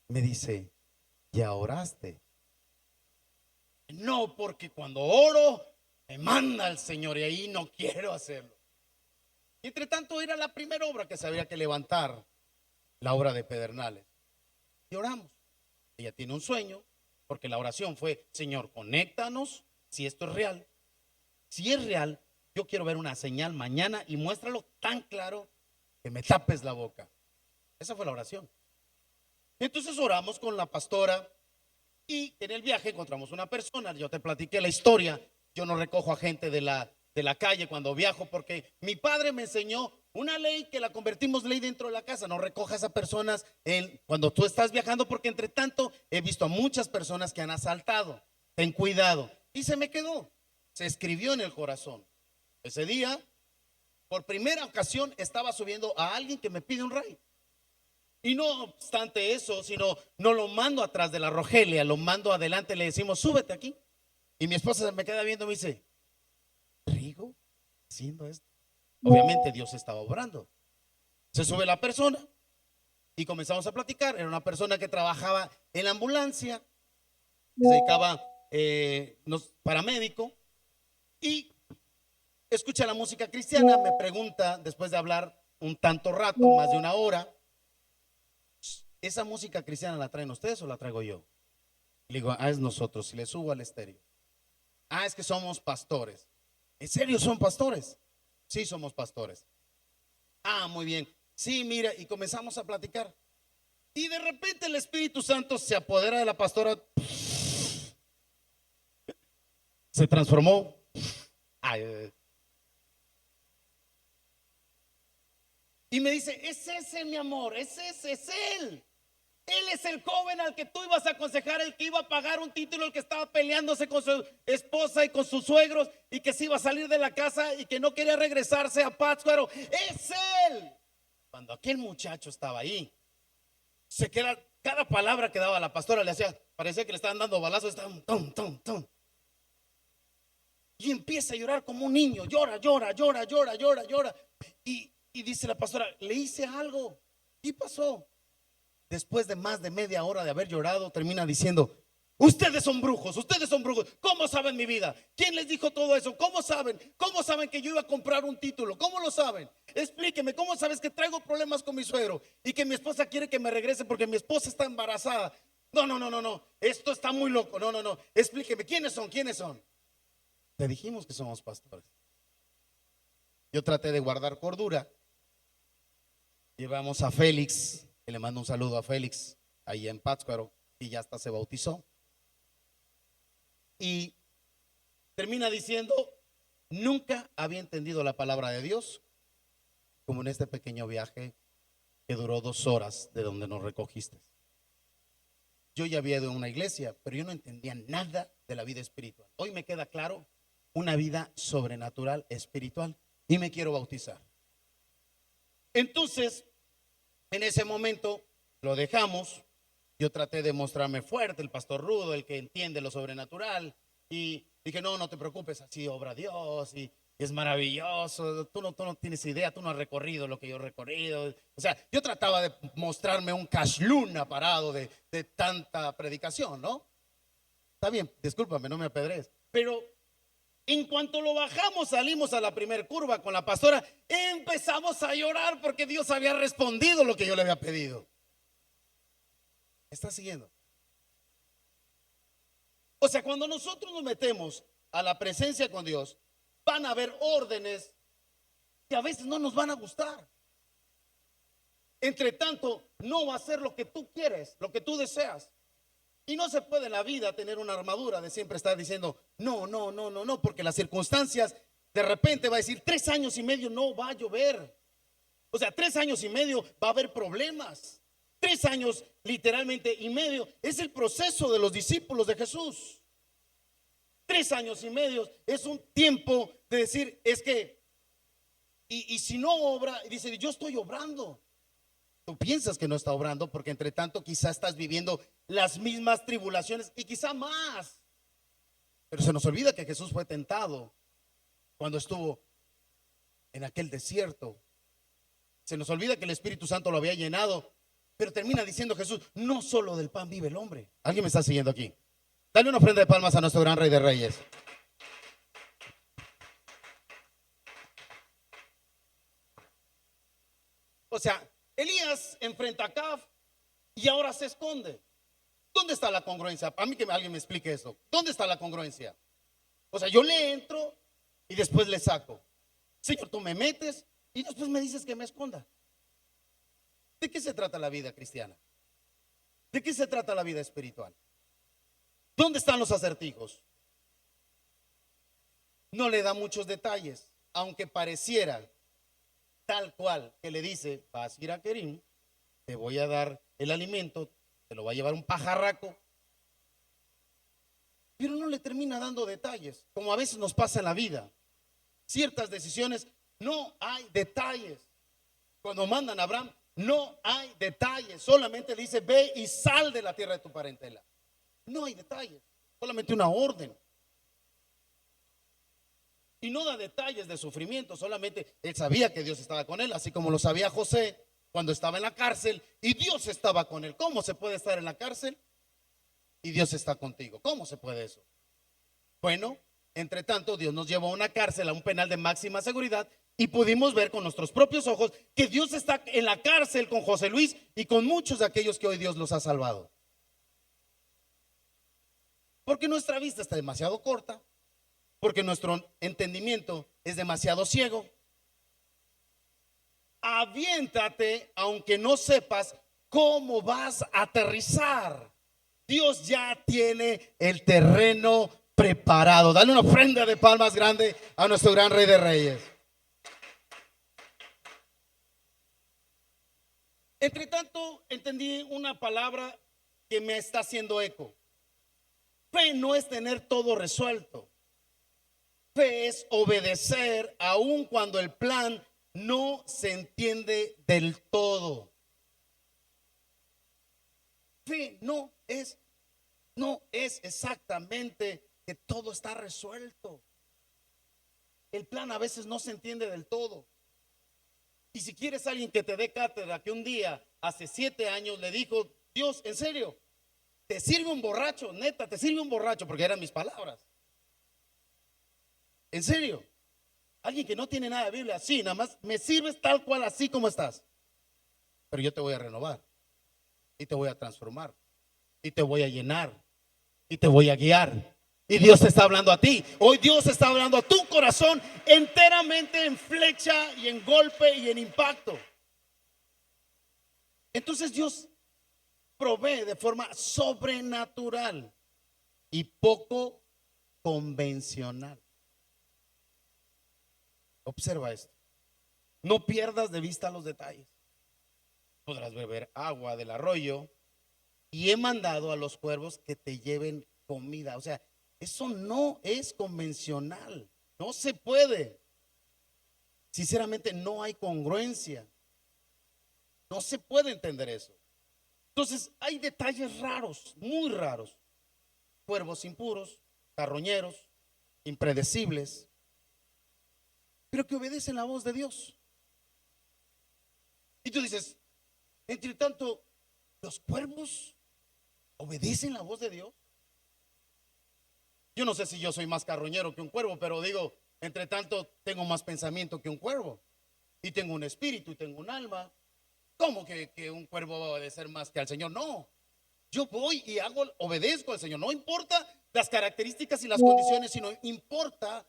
Me dice, ¿ya oraste? No, porque cuando oro me manda el Señor y ahí no quiero hacerlo. Y entre tanto era la primera obra que se había que levantar, la obra de Pedernales. Y oramos. Ella tiene un sueño, porque la oración fue, Señor, conéctanos si esto es real. Si es real, yo quiero ver una señal mañana y muéstralo tan claro que me tapes la boca. Esa fue la oración. Entonces oramos con la pastora y en el viaje encontramos una persona. Yo te platiqué la historia. Yo no recojo a gente de la calle cuando viajo porque mi padre me enseñó una ley que la convertimos ley dentro de la casa. No recojas a personas cuando tú estás viajando porque entre tanto he visto a muchas personas que han asaltado. Ten cuidado. Y se me quedó. Se escribió en el corazón. Ese día, por primera ocasión, estaba subiendo a alguien que me pide un ride. Y no obstante eso, sino no lo mando atrás de la Rogelia, lo mando adelante, le decimos, súbete aquí. Y mi esposa se me queda viendo y me dice, ¿Rigo haciendo esto? Obviamente Dios estaba obrando. Se sube la persona y comenzamos a platicar. Era una persona que trabajaba en la ambulancia, que se dedicaba paramédico y escucha la música cristiana. Me pregunta, después de hablar un tanto rato, más de una hora, ¿esa música cristiana la traen ustedes o la traigo yo? Le digo, es nosotros. Y le subo al estéreo. Es que somos pastores. ¿En serio son pastores? Sí, somos pastores. Muy bien. Sí, mira, y comenzamos a platicar. Y de repente el Espíritu Santo se apodera de la pastora. Se transformó. Y me dice, es ese mi amor, es ese, es él. Él es el joven al que tú ibas a aconsejar, el que iba a pagar un título, el que estaba peleándose con su esposa y con sus suegros y que se iba a salir de la casa y que no quería regresarse a Pátzcuaro. Es él. Cuando aquel muchacho estaba ahí, cada palabra que daba la pastora le hacía, parecía que le estaban dando balazos, estaban tom. Y empieza a llorar como un niño, llora. Y dice la pastora, le hice algo. ¿Qué pasó? Después de más de media hora de haber llorado, termina diciendo, ustedes son brujos. ¿Cómo saben mi vida? ¿Quién les dijo todo eso? ¿Cómo saben que yo iba a comprar un título? ¿Cómo lo saben? Explíqueme, ¿cómo sabes que traigo problemas con mi suegro y que mi esposa quiere que me regrese porque mi esposa está embarazada? No, esto está muy loco. No, explíqueme, ¿quiénes son? Te dijimos que somos pastores. Yo traté de guardar cordura. Llevamos a Félix, que le mando un saludo a Félix, ahí en Pátzcuaro, y ya hasta se bautizó. Y termina diciendo, nunca había entendido la palabra de Dios como en este pequeño viaje que duró 2 horas de donde nos recogiste. Yo ya había ido a una iglesia, pero yo no entendía nada de la vida espiritual. Hoy me queda claro, una vida sobrenatural, espiritual, y me quiero bautizar. Entonces, en ese momento lo dejamos. Yo traté de mostrarme fuerte, el pastor rudo, el que entiende lo sobrenatural, y dije, no, no te preocupes, así obra Dios, y es maravilloso, tú no tienes idea, tú no has recorrido lo que yo he recorrido. O sea, yo trataba de mostrarme un cashluna parado de tanta predicación, ¿no? Está bien, discúlpame, no me apedrees. Pero en cuanto lo bajamos, salimos a la primer curva con la pastora, empezamos a llorar porque Dios había respondido lo que yo le había pedido. ¿Está siguiendo? O sea, cuando nosotros nos metemos a la presencia con Dios, van a haber órdenes que a veces no nos van a gustar. Entre tanto, no va a ser lo que tú quieres, lo que tú deseas. Y no se puede en la vida tener una armadura de siempre estar diciendo, no, no, no, no, no, porque las circunstancias de repente va a decir, 3 años y medio no va a llover. O sea, 3 años y medio va a haber problemas. 3 años literalmente y medio es el proceso de los discípulos de Jesús. 3 años y medio es un tiempo de decir, es que, y si no obra, dice, yo estoy obrando. Tú piensas que no está obrando porque entre tanto quizá estás viviendo las mismas tribulaciones y quizá más. Pero se nos olvida que Jesús fue tentado cuando estuvo en aquel desierto. Se nos olvida que el Espíritu Santo lo había llenado. Pero termina diciendo Jesús, no solo del pan vive el hombre. ¿Alguien me está siguiendo aquí? Dale una ofrenda de palmas a nuestro gran Rey de Reyes. O sea, Elías enfrenta a Acab y ahora se esconde. ¿Dónde está la congruencia? A mí que alguien me explique esto. ¿Dónde está la congruencia? O sea, yo le entro y después le saco. Señor, tú me metes y después me dices que me esconda. ¿De qué se trata la vida cristiana? ¿De qué se trata la vida espiritual? ¿Dónde están los acertijos? No le da muchos detalles, aunque pareciera tal cual que le dice, vas a ir a Kerim, te voy a dar el alimento, te lo va a llevar un pajarraco, pero no le termina dando detalles, como a veces nos pasa en la vida. Ciertas decisiones, no hay detalles. Cuando mandan a Abraham, no hay detalles, solamente le dice, ve y sal de la tierra de tu parentela. No hay detalles, solamente una orden. Y no da detalles de sufrimiento, solamente él sabía que Dios estaba con él, así como lo sabía José cuando estaba en la cárcel y Dios estaba con él. ¿Cómo se puede estar en la cárcel y Dios está contigo? ¿Cómo se puede eso? Bueno, entre tanto, Dios nos llevó a una cárcel, a un penal de máxima seguridad, y pudimos ver con nuestros propios ojos que Dios está en la cárcel con José Luis y con muchos de aquellos que hoy Dios los ha salvado. Porque nuestra vista está demasiado corta, porque nuestro entendimiento es demasiado ciego. Aviéntate aunque no sepas cómo vas a aterrizar. Dios ya tiene el terreno preparado. Dale una ofrenda de palmas grande a nuestro gran Rey de Reyes. Entre tanto, entendí una palabra que me está haciendo eco. Fe no es tener todo resuelto. Fe es obedecer aun cuando el plan no se entiende del todo. Fe no es exactamente que todo está resuelto. El plan a veces no se entiende del todo. Y si quieres alguien que te dé cátedra que un día, hace 7 años, le dijo, Dios, en serio, te sirve un borracho, neta, te sirve un borracho, porque eran mis palabras. En serio, alguien que no tiene nada de Biblia, sí, nada más me sirves tal cual, así como estás. Pero yo te voy a renovar y te voy a transformar y te voy a llenar y te voy a guiar. Y Dios te está hablando a ti. Hoy Dios está hablando a tu corazón enteramente en flecha y en golpe y en impacto. Entonces Dios provee de forma sobrenatural y poco convencional. Observa esto. No pierdas de vista los detalles. podrás beber agua del arroyo, y he mandado a los cuervos que te lleven comida. O sea, eso no es convencional, no se puede. Sinceramente, no hay congruencia, no se puede entender eso. Entonces, hay detalles raros, muy raros. Cuervos impuros, carroñeros, impredecibles, pero que obedecen la voz de Dios. Y tú dices, entre tanto, ¿los cuervos obedecen la voz de Dios? Yo no sé si yo soy más carroñero que un cuervo, pero digo, entre tanto, tengo más pensamiento que un cuervo. Y tengo un espíritu y tengo un alma. ¿Cómo que un cuervo va a obedecer más que al Señor? No, yo voy y obedezco al Señor. No importa las características y las condiciones, sino importa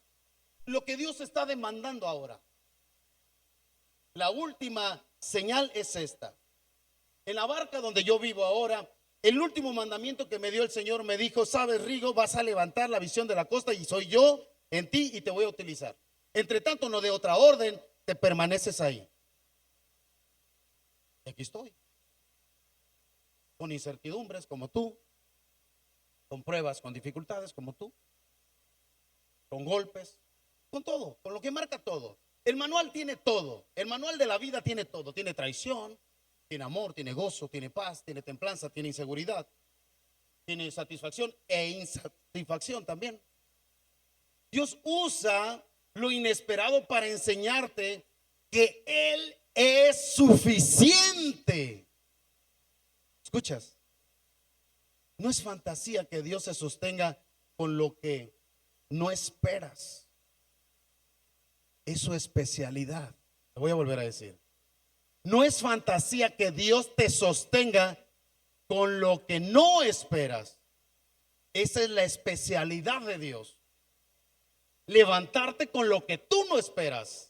lo que Dios está demandando ahora. La última señal es esta. En la barca donde yo vivo ahora, el último mandamiento que me dio el Señor me dijo: sabes, Rigo, vas a levantar la visión de la costa y soy yo en ti y te voy a utilizar. Entre tanto, no de otra orden, te permaneces ahí. Y aquí estoy, con incertidumbres como tú, con pruebas, con dificultades como tú, con golpes, con todo, con lo que marca todo. El manual tiene todo, el manual de la vida tiene todo, tiene traición, tiene amor, tiene gozo, tiene paz, tiene templanza, tiene inseguridad, tiene satisfacción e insatisfacción también. Dios usa lo inesperado para enseñarte que Él es suficiente. ¿Escuchas? No es fantasía que Dios se sostenga con lo que no esperas. Es su especialidad. Te voy a volver a decir. No es fantasía que Dios te sostenga con lo que no esperas. Esa es la especialidad de Dios. Levantarte con lo que tú no esperas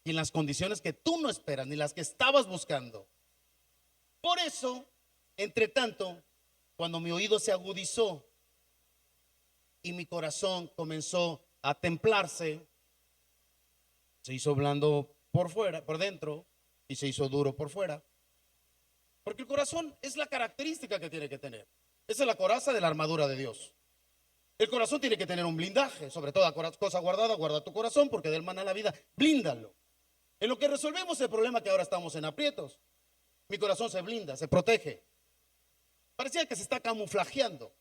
y en las condiciones que tú no esperas ni las que estabas buscando. Por eso, entre tanto, cuando mi oído se agudizó y mi corazón comenzó a templarse, se hizo blando por fuera, por dentro, y se hizo duro por fuera. Porque el corazón es la característica que tiene que tener. Esa es la coraza de la armadura de Dios. El corazón tiene que tener un blindaje. Sobre toda cosa guardada, guarda tu corazón, porque del mal a la vida, blíndalo. En lo que resolvemos el problema que ahora estamos en aprietos, mi corazón se blinda, se protege. Parecía que se está camuflajeando.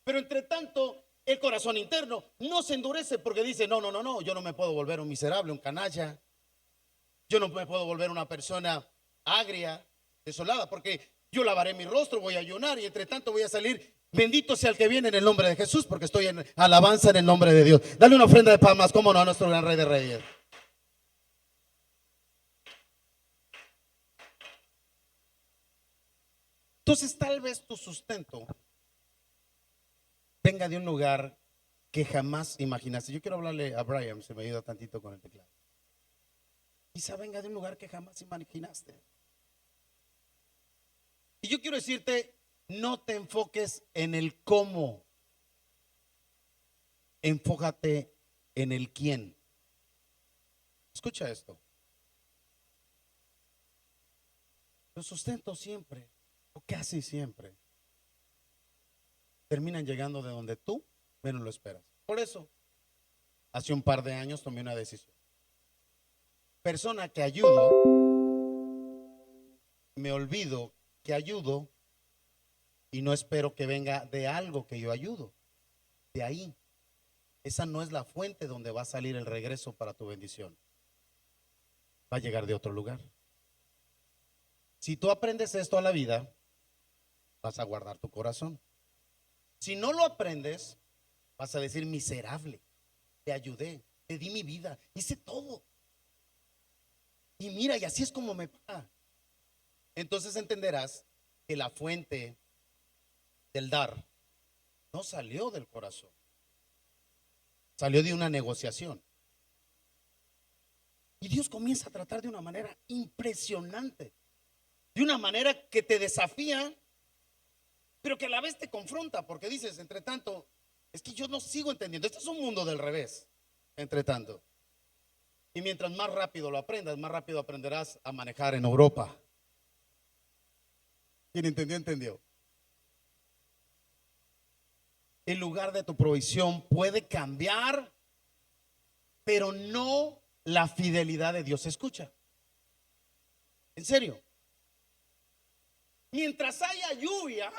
Pero entre tanto, el corazón interno no se endurece porque dice: no, no, no, no, yo no me puedo volver un miserable, un canalla. Yo no me puedo volver una persona agria, desolada, porque yo lavaré mi rostro, voy a ayunar y entre tanto voy a salir. Bendito sea el que viene en el nombre de Jesús, porque estoy en alabanza en el nombre de Dios. Dale una ofrenda de palmas, cómo no, a nuestro gran Rey de Reyes. Entonces, tal vez tu sustento venga de un lugar que jamás imaginaste. Yo quiero hablarle a Brian, se me ayuda tantito con el teclado. Quizá venga de un lugar que jamás imaginaste. Y yo quiero decirte, no te enfoques en el cómo, enfócate en el quién. Escucha esto. Los sustentos siempre, o casi siempre, terminan llegando de donde tú menos lo esperas. Por eso, hace un par de años tomé una decisión. Persona que ayudo, me olvido que ayudo y no espero que venga de algo que yo ayudo. De ahí, esa no es la fuente donde va a salir el regreso para tu bendición. Va a llegar de otro lugar. Si tú aprendes esto a la vida, vas a guardar tu corazón. Si no lo aprendes, vas a decir: miserable, te ayudé, te di mi vida, hice todo. Y mira, y así es como me paga. Entonces entenderás que la fuente del dar no salió del corazón, salió de una negociación. Y Dios comienza a tratar de una manera impresionante, de una manera que te desafía, pero que a la vez te confronta, porque dices, entre tanto, es que yo no sigo entendiendo. Este es un mundo del revés, entre tanto. Y mientras más rápido lo aprendas, más rápido aprenderás a manejar en Europa. Quien entendió, entendió. El lugar de tu provisión puede cambiar, pero no la fidelidad de Dios. Escucha, en serio. Mientras haya lluvia,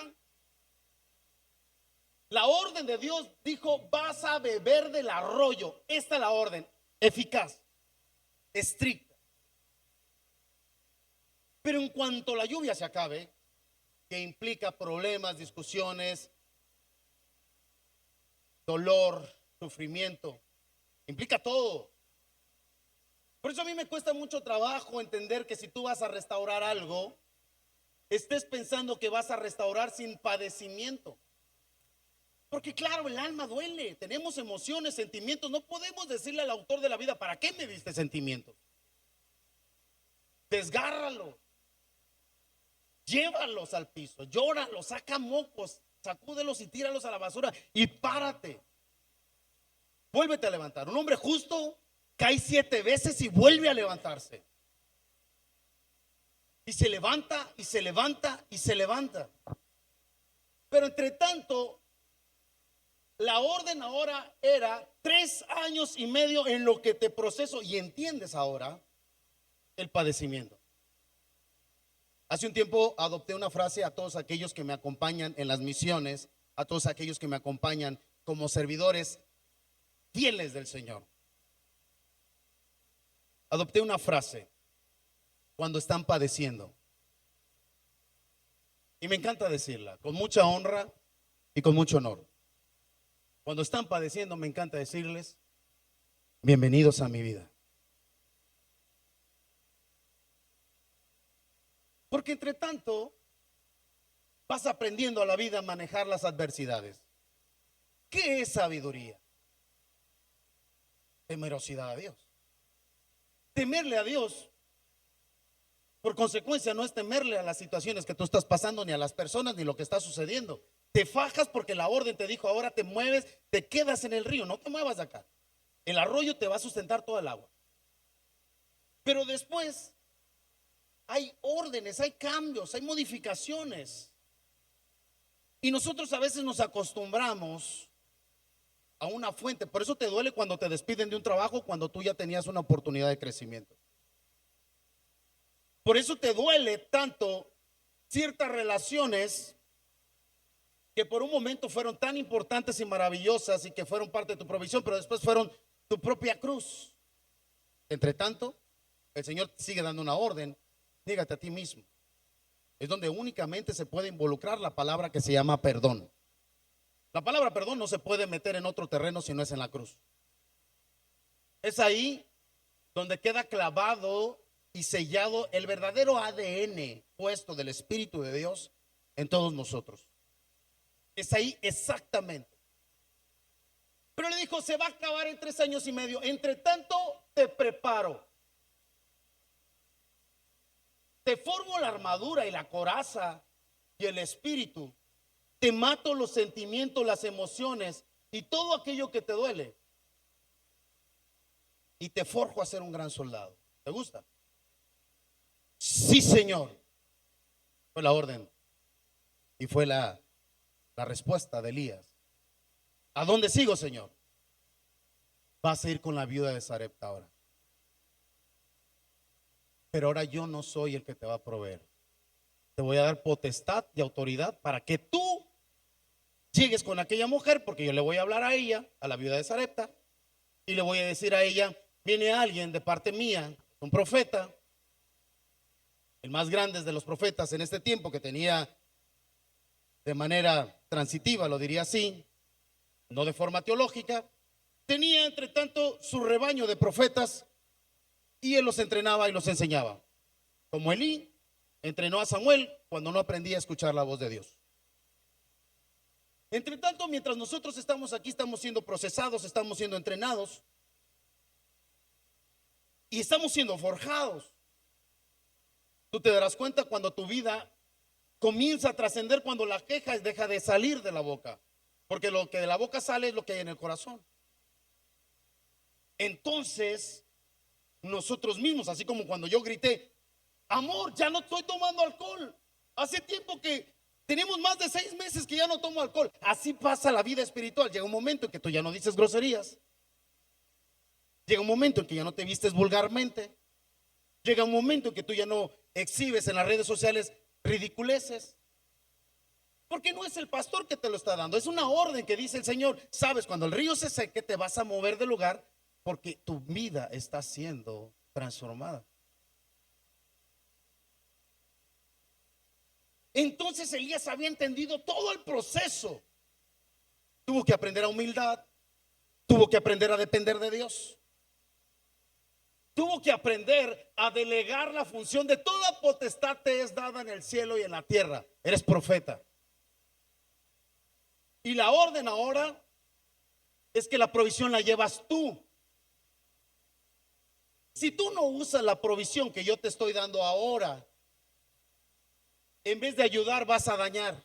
la orden de Dios dijo: vas a beber del arroyo. Esta es la orden, eficaz, estricta. Pero en cuanto la lluvia se acabe, que implica problemas, discusiones, dolor, sufrimiento, implica todo. Por eso a mí me cuesta mucho trabajo entender que si tú vas a restaurar algo, estés pensando que vas a restaurar sin padecimiento. Porque claro, el alma duele, tenemos emociones, sentimientos. No podemos decirle al autor de la vida: ¿para qué me diste sentimientos? Desgárralo, llévalos al piso, llóralos, saca mocos, sacúdelos y tíralos a la basura y párate. Vuélvete a levantar. Un hombre justo cae 7 veces y vuelve a levantarse. Y se levanta y se levanta y se levanta. Pero entre tanto, la orden ahora era 3 años y medio en lo que te proceso y entiendes ahora el padecimiento. Hace un tiempo adopté una frase a todos aquellos que me acompañan en las misiones, a todos aquellos que me acompañan como servidores fieles del Señor. Adopté una frase: cuando están padeciendo. Y me encanta decirla con mucha honra y con mucho honor. Cuando están padeciendo, me encanta decirles: bienvenidos a mi vida. Porque entre tanto vas aprendiendo a la vida a manejar las adversidades. ¿Qué es sabiduría? Temerosidad a Dios. Temerle a Dios, por consecuencia, no es temerle a las situaciones que tú estás pasando, ni a las personas, ni lo que está sucediendo. Te fajas porque la orden te dijo: ahora te mueves, te quedas en el río, no te muevas de acá. El arroyo te va a sustentar toda el agua. Pero después hay órdenes, hay cambios, hay modificaciones. Y nosotros a veces nos acostumbramos a una fuente. Por eso te duele cuando te despiden de un trabajo, cuando tú ya tenías una oportunidad de crecimiento. Por eso te duele tanto ciertas relaciones que por un momento fueron tan importantes y maravillosas y que fueron parte de tu provisión, pero después fueron tu propia cruz. Entre tanto, el Señor sigue dando una orden: nígate a ti mismo. Es donde únicamente se puede involucrar la palabra que se llama perdón. La palabra perdón no se puede meter en otro terreno si no es en la cruz. Es ahí donde queda clavado y sellado el verdadero ADN puesto del Espíritu de Dios en todos nosotros. Es ahí exactamente. Pero le dijo: se va a acabar en 3 años y medio. Entre tanto, te preparo. Te formo la armadura y la coraza y el espíritu. Te mato los sentimientos, las emociones y todo aquello que te duele. Y te forjo a ser un gran soldado. ¿Te gusta? Sí, Señor. Fue la orden. Y fue la respuesta de Elías. ¿A dónde sigo, Señor? Vas a ir con la viuda de Sarepta ahora. Pero ahora yo no soy el que te va a proveer. Te voy a dar potestad y autoridad para que tú llegues con aquella mujer, porque yo le voy a hablar a ella, a la viuda de Sarepta, y le voy a decir a ella: viene alguien de parte mía, un profeta, el más grande de los profetas en este tiempo, que tenía de manera transitiva, lo diría así, no de forma teológica, tenía entre tanto su rebaño de profetas y él los entrenaba y los enseñaba. Como Elí entrenó a Samuel cuando no aprendía a escuchar la voz de Dios. Entre tanto, mientras nosotros estamos aquí, estamos siendo procesados, estamos siendo entrenados y estamos siendo forjados. Tú te darás cuenta cuando tu vida comienza a trascender, cuando la queja deja de salir de la boca, porque lo que de la boca sale es lo que hay en el corazón. Entonces, nosotros mismos, así como cuando yo grité: amor, ya no estoy tomando alcohol, Hace tiempo que tenemos más de 6 meses que ya no tomo alcohol. Así pasa la vida espiritual. Llega un momento en que tú ya no dices groserías. Llega un momento en que ya no te vistes vulgarmente. Llega un momento en que tú ya no exhibes en las redes sociales ridiculeces. Porque no es el pastor que te lo está dando, es una orden que dice el Señor. Sabes, cuando el río se seque, te vas a mover del lugar porque tu vida está siendo transformada. Entonces Elías había entendido todo el proceso. Tuvo que aprender a humildad, tuvo que aprender a depender de Dios, tuvo que aprender a delegar la función de toda potestad te es dada en el cielo y en la tierra. Eres profeta. Y la orden ahora es que la provisión la llevas tú. Si tú no usas la provisión que yo te estoy dando ahora, en vez de ayudar vas a dañar.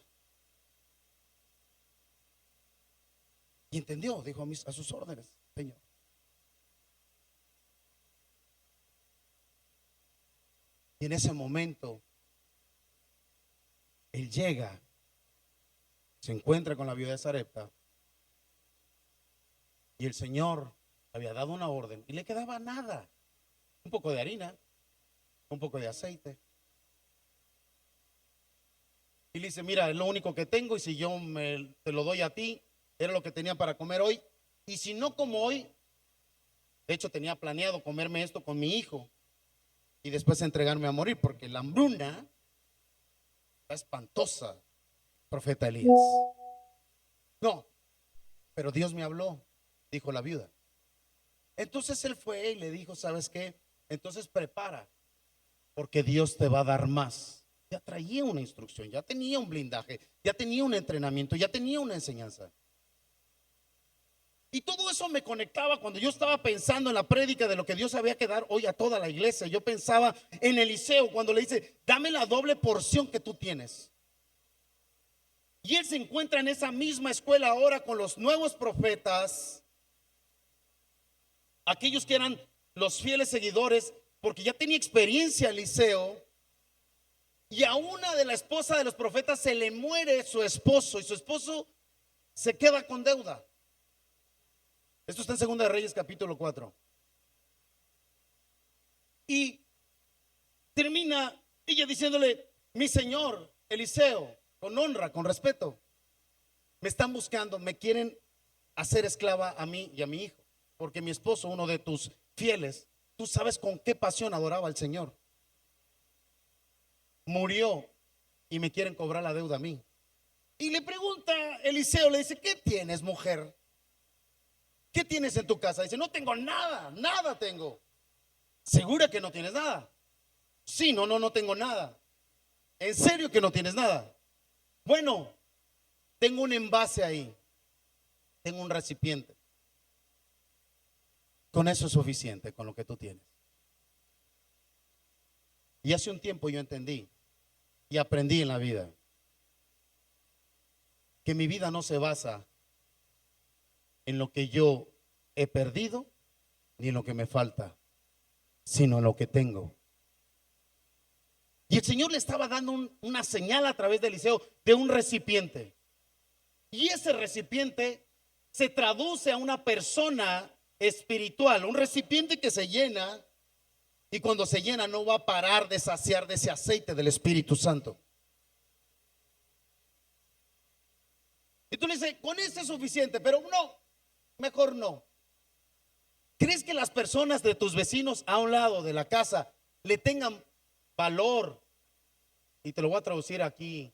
Y entendió, dijo a sus órdenes, Señor. Y en ese momento, él llega, se encuentra con la viuda de Sarepta, y el Señor había dado una orden y le quedaba nada, un poco de harina, un poco de aceite. Y le dice, mira, es lo único que tengo, y si yo te lo doy a ti, era lo que tenía para comer hoy. Y si no como hoy, de hecho tenía planeado comerme esto con mi hijo y después entregarme a morir, porque la hambruna está espantosa, profeta Elías. No, pero Dios me habló, dijo la viuda. Entonces él fue y le dijo, ¿sabes qué? Entonces prepara, porque Dios te va a dar más. Ya traía una instrucción, ya tenía un blindaje, ya tenía un entrenamiento, ya tenía una enseñanza. Y todo eso me conectaba cuando yo estaba pensando en la prédica de lo que Dios había que dar hoy a toda la iglesia. Yo pensaba en Eliseo cuando le dice, dame la doble porción que tú tienes. Y él se encuentra en esa misma escuela ahora con los nuevos profetas, aquellos que eran los fieles seguidores, porque ya tenía experiencia Eliseo. Y a una de la esposa de los profetas se le muere su esposo y su esposo se queda con deuda. Esto está en Segunda de Reyes capítulo 4. Y termina ella diciéndole, mi señor Eliseo, con honra, con respeto, me están buscando, me quieren hacer esclava a mí y a mi hijo, porque mi esposo, uno de tus fieles, tú sabes con qué pasión adoraba al Señor, murió y me quieren cobrar la deuda a mí. Y le pregunta Eliseo, le dice, ¿qué tienes, mujer? ¿Qué tienes en tu casa? Dice, no tengo nada, nada tengo. ¿Segura que no tienes nada? Sí, no tengo nada. ¿En serio que no tienes nada? Bueno, tengo un envase ahí, tengo un recipiente. Con eso es suficiente, con lo que tú tienes. Y hace un tiempo yo entendí y aprendí en la vida que mi vida no se basa en lo que yo he perdido ni en lo que me falta, sino en lo que tengo. Y el Señor le estaba dando una señal a través de Eliseo de un recipiente. Y ese recipiente se traduce a una persona espiritual, un recipiente que se llena, y cuando se llena no va a parar de saciar de ese aceite del Espíritu Santo. Y tú le dices, con eso es suficiente, pero no, mejor no. ¿Crees que las personas de tus vecinos a un lado de la casa le tengan valor? Y te lo voy a traducir aquí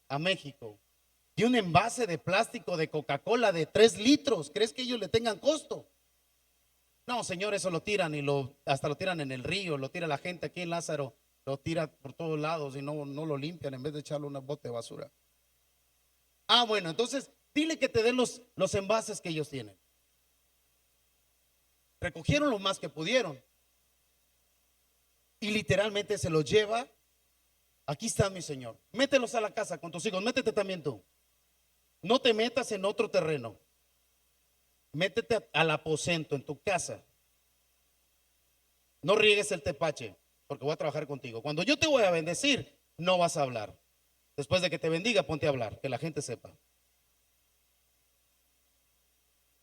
a México. De un envase de plástico de Coca-Cola de 3 litros, ¿crees que ellos le tengan costo? No, señor, eso lo tiran y hasta lo tiran en el río, lo tira la gente aquí en Lázaro, lo tira por todos lados y no lo limpian en vez de echarlo en una bote de basura. Ah, bueno, entonces dile que te den los envases que ellos tienen. Recogieron lo más que pudieron y literalmente se los lleva. Aquí está mi señor, mételos a la casa con tus hijos, métete también tú. No te metas en otro terreno, métete al aposento en tu casa. No riegues el tepache, porque voy a trabajar contigo. Cuando yo te voy a bendecir, no vas a hablar. Después de que te bendiga, ponte a hablar, que la gente sepa.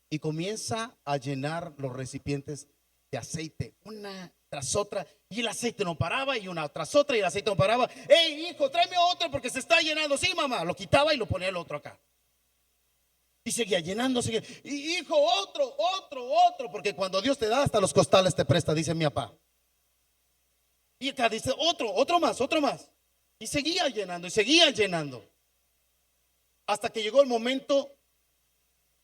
Y comienza a llenar los recipientes de aceite, una tras otra, y el aceite no paraba, y una tras otra, y el aceite no paraba. Hey, hijo, tráeme otro porque se está llenando. Sí, mamá, lo quitaba y lo ponía el otro acá. Y seguía llenando, seguía. Y hijo, otro, porque cuando Dios te da, hasta los costales te presta, dice mi papá. Y acá dice otro más. Y seguía llenando, y seguía llenando. Hasta que llegó el momento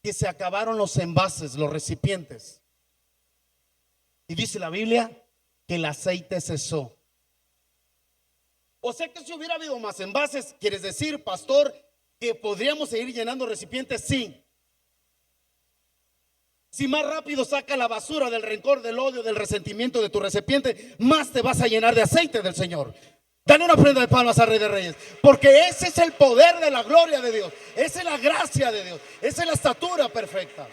que se acabaron los envases, los recipientes. Y dice la Biblia que el aceite cesó. O sea que si hubiera habido más envases, ¿quieres decir, pastor, que podríamos seguir llenando recipientes? Sí. Si más rápido saca la basura del rencor, del odio, del resentimiento de tu recipiente, más te vas a llenar de aceite del Señor. Dale una prenda de palmas al Rey de Reyes, porque ese es el poder de la gloria de Dios, esa es la gracia de Dios, esa es la estatura perfecta.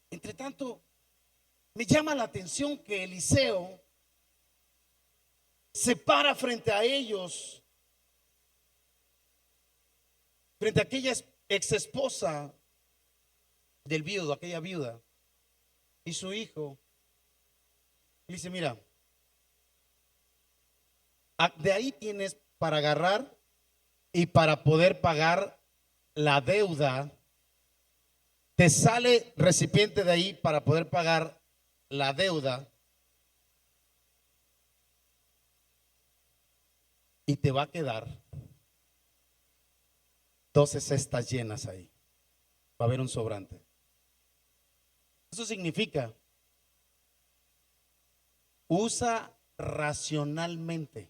Entre tanto, me llama la atención que Eliseo se para frente a ellos, frente a aquella ex esposa del viudo, aquella viuda, y su hijo. Y dice, mira, de ahí tienes para agarrar y para poder pagar la deuda. Te sale recipiente de ahí para poder pagar la deuda. Y te va a quedar 12 cestas llenas ahí. Va a haber un sobrante. Eso significa, usa racionalmente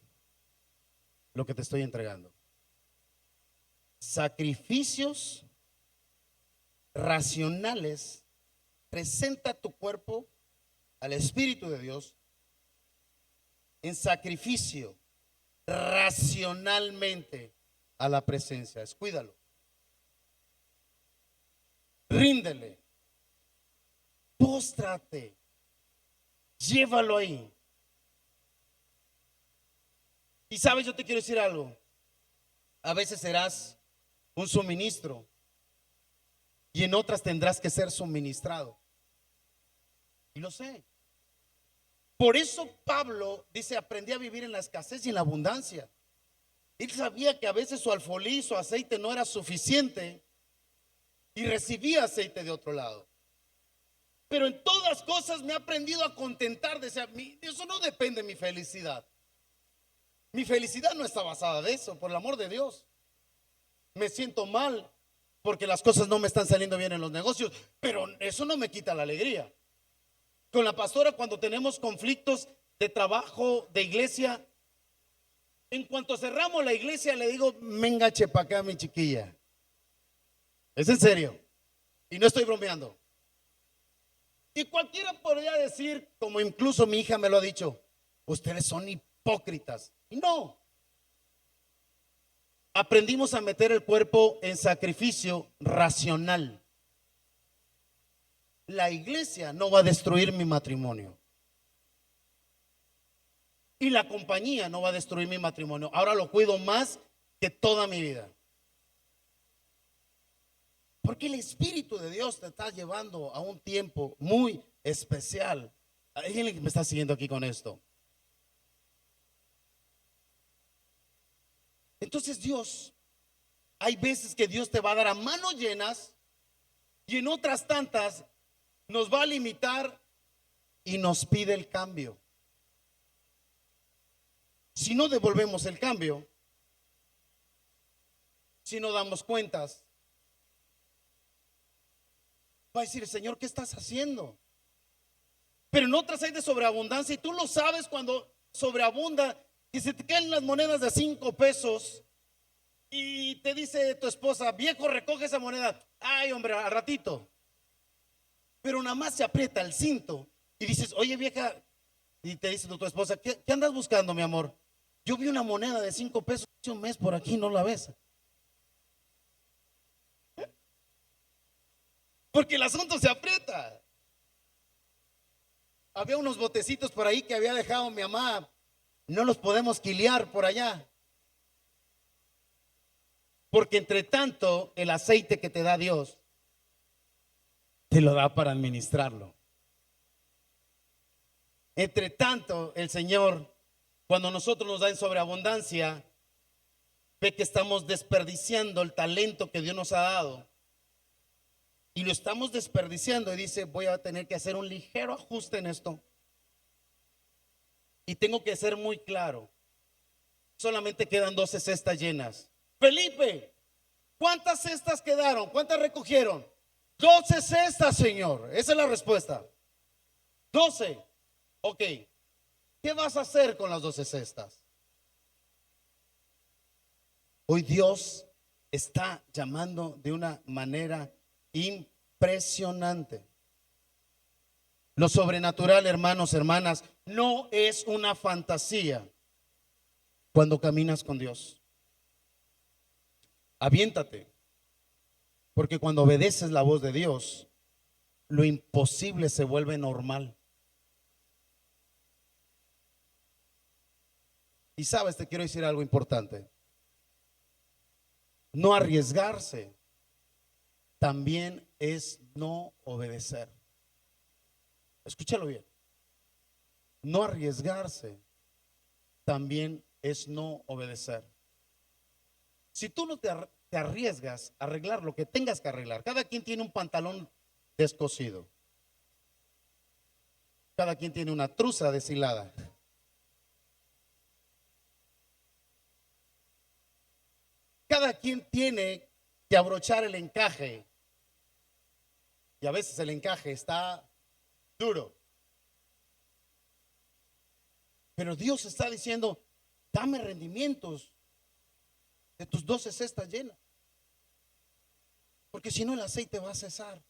lo que te estoy entregando. Sacrificios racionales. Presenta tu cuerpo al Espíritu de Dios en sacrificio racionalmente a la presencia. Descuídalo. Ríndele. Póstrate. Llévalo ahí. Y sabes, yo te quiero decir algo. A veces serás un suministro y en otras tendrás que ser suministrado. Y lo sé. Por eso Pablo dice, aprendí a vivir en la escasez y en la abundancia. Él sabía que a veces su alfolí, su aceite no era suficiente y recibía aceite de otro lado. Pero en todas cosas me he aprendido a contentar. Decía, eso no depende de mi felicidad. Mi felicidad no está basada de eso, por el amor de Dios. Me siento mal porque las cosas no me están saliendo bien en los negocios, pero eso no me quita la alegría. Con la pastora, cuando tenemos conflictos de trabajo, de iglesia, en cuanto cerramos la iglesia, le digo, venga, chepa acá, mi chiquilla. Es en serio. Y no estoy bromeando. Y cualquiera podría decir, como incluso mi hija me lo ha dicho, ustedes son hipócritas. Y no. Aprendimos a meter el cuerpo en sacrificio racional. La iglesia no va a destruir mi matrimonio. Y la compañía no va a destruir mi matrimonio. Ahora lo cuido más que toda mi vida. Porque el Espíritu de Dios te está llevando a un tiempo muy especial. ¿Alguien me está siguiendo aquí con esto? Entonces Dios, hay veces que Dios te va a dar a manos llenas y en otras tantas nos va a limitar y nos pide el cambio. Si no devolvemos el cambio, si no damos cuentas, va a decir, Señor, ¿qué estás haciendo? Pero en otras hay de sobreabundancia y tú lo sabes cuando sobreabunda, que se te caen las monedas de 5 pesos y te dice tu esposa, viejo, recoge esa moneda. Ay, hombre, al ratito. Pero nada más se aprieta el cinto y dices, oye, vieja, y te dice tu esposa, ¿qué andas buscando, mi amor? Yo vi una moneda de 5 pesos hace un mes por aquí, ¿no la ves? Porque el asunto se aprieta. Había unos botecitos por ahí que había dejado mi mamá. No los podemos quilear por allá. Porque entre tanto, el aceite que te da Dios, te lo da para administrarlo. Entre tanto, el Señor, cuando nosotros nos da en sobreabundancia, ve que estamos desperdiciando el talento que Dios nos ha dado. Y lo estamos desperdiciando y dice, voy a tener que hacer un ligero ajuste en esto. Y tengo que ser muy claro. Solamente quedan 12 cestas llenas. Felipe, ¿cuántas cestas quedaron? ¿Cuántas recogieron? 12 cestas, Señor. Esa es la respuesta. 12. Ok. ¿Qué vas a hacer con las 12 cestas? Hoy Dios está llamando de una manera impresionante. Lo sobrenatural, hermanos, hermanas, no es una fantasía cuando caminas con Dios. Aviéntate, porque cuando obedeces la voz de Dios, lo imposible se vuelve normal. Y sabes, te quiero decir algo importante. No arriesgarse también es no obedecer. Escúchalo bien. No arriesgarse también es no obedecer. Si tú no te arriesgas a arreglar lo que tengas que arreglar, cada quien tiene un pantalón descosido, cada quien tiene una truza deshilada. Cada quien tiene que abrochar el encaje. Y a veces el encaje está duro. Pero Dios está diciendo, dame rendimientos de tus 12 cestas llenas. Porque si no el aceite va a cesar.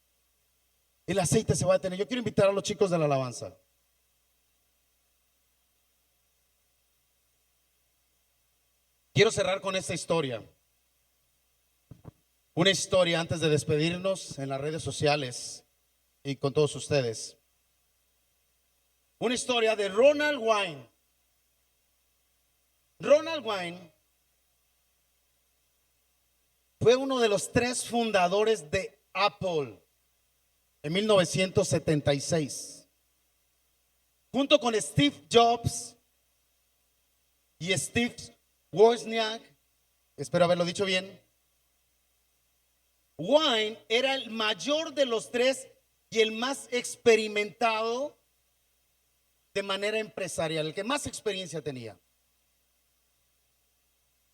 El aceite se va a detener. Yo quiero invitar a los chicos de la alabanza. Quiero cerrar con esta historia. Una historia antes de despedirnos en las redes sociales y con todos ustedes. Una historia de Ronald Wayne. Ronald Wayne fue uno de los 3 fundadores de Apple en 1976. Junto con Steve Jobs y Steve Wozniak, espero haberlo dicho bien. Wayne era el mayor de los 3 y el más experimentado de manera empresarial, el que más experiencia tenía.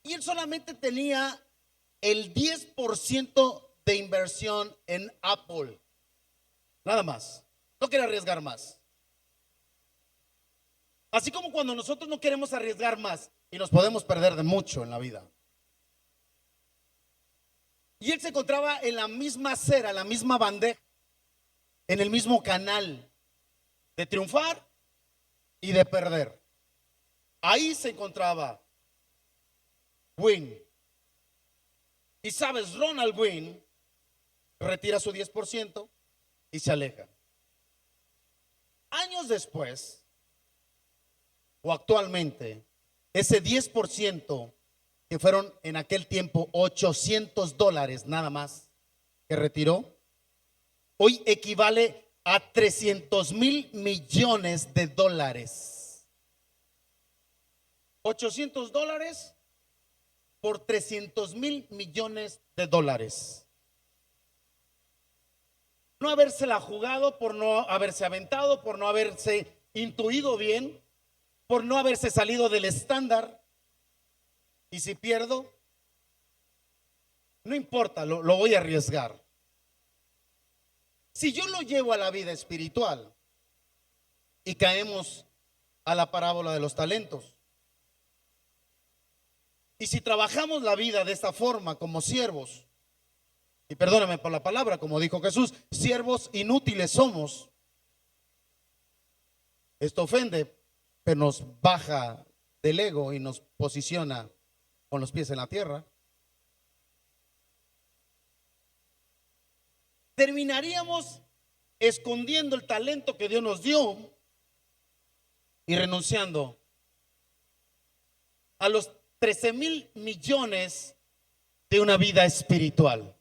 Y él solamente tenía el 10% de inversión en Apple. Nada más. No quería arriesgar más. Así como cuando nosotros no queremos arriesgar más y nos podemos perder de mucho en la vida. Y él se encontraba en la misma acera, la misma bandeja, en el mismo canal de triunfar y de perder. Ahí se encontraba Wayne. Y sabes, Ronald Wayne retira su 10% y se aleja. Años después, o actualmente, ese 10%, que fueron en aquel tiempo $800 nada más, que retiró, hoy equivale a 300,000 millones de dólares. $800 por 300,000 millones de dólares. No habérsela jugado, por no haberse aventado, por no haberse intuido bien, por no haberse salido del estándar. Y si pierdo, no importa, lo voy a arriesgar. Si yo lo llevo a la vida espiritual y caemos a la parábola de los talentos, y si trabajamos la vida de esta forma como siervos, y perdóname por la palabra, como dijo Jesús, siervos inútiles somos. Esto ofende, pero nos baja del ego y nos posiciona con los pies en la tierra. Terminaríamos escondiendo el talento que Dios nos dio y renunciando a los 13,000,000,000 de una vida espiritual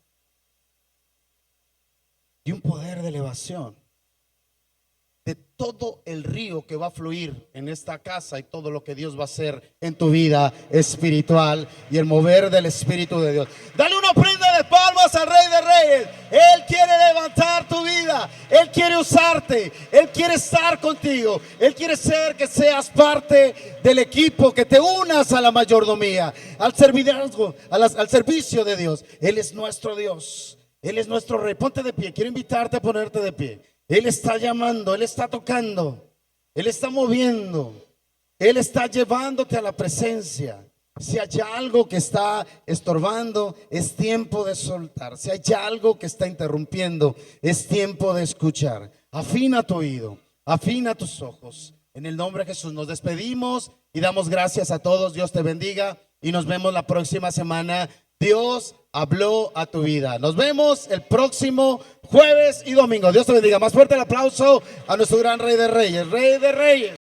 y un poder de elevación de todo el río que va a fluir en esta casa y todo lo que Dios va a hacer en tu vida espiritual y el mover del Espíritu de Dios. Dale una prenda de palmas al Rey de Reyes. Él quiere levantar tu vida, Él quiere usarte, Él quiere estar contigo, Él quiere ser que seas parte del equipo, que te unas a la mayordomía, al servicio, al servicio de Dios. Él es nuestro Dios, Él es nuestro Rey. Ponte de pie, quiero invitarte a ponerte de pie. Él está llamando, Él está tocando, Él está moviendo, Él está llevándote a la presencia. Si hay algo que está estorbando, es tiempo de soltar. Si hay algo que está interrumpiendo, es tiempo de escuchar. Afina tu oído, afina tus ojos. En el nombre de Jesús nos despedimos y damos gracias a todos. Dios te bendiga y nos vemos la próxima semana. Dios habló a tu vida. Nos vemos el próximo jueves y domingo. Dios te bendiga. Más fuerte el aplauso a nuestro gran Rey de Reyes. Rey de Reyes.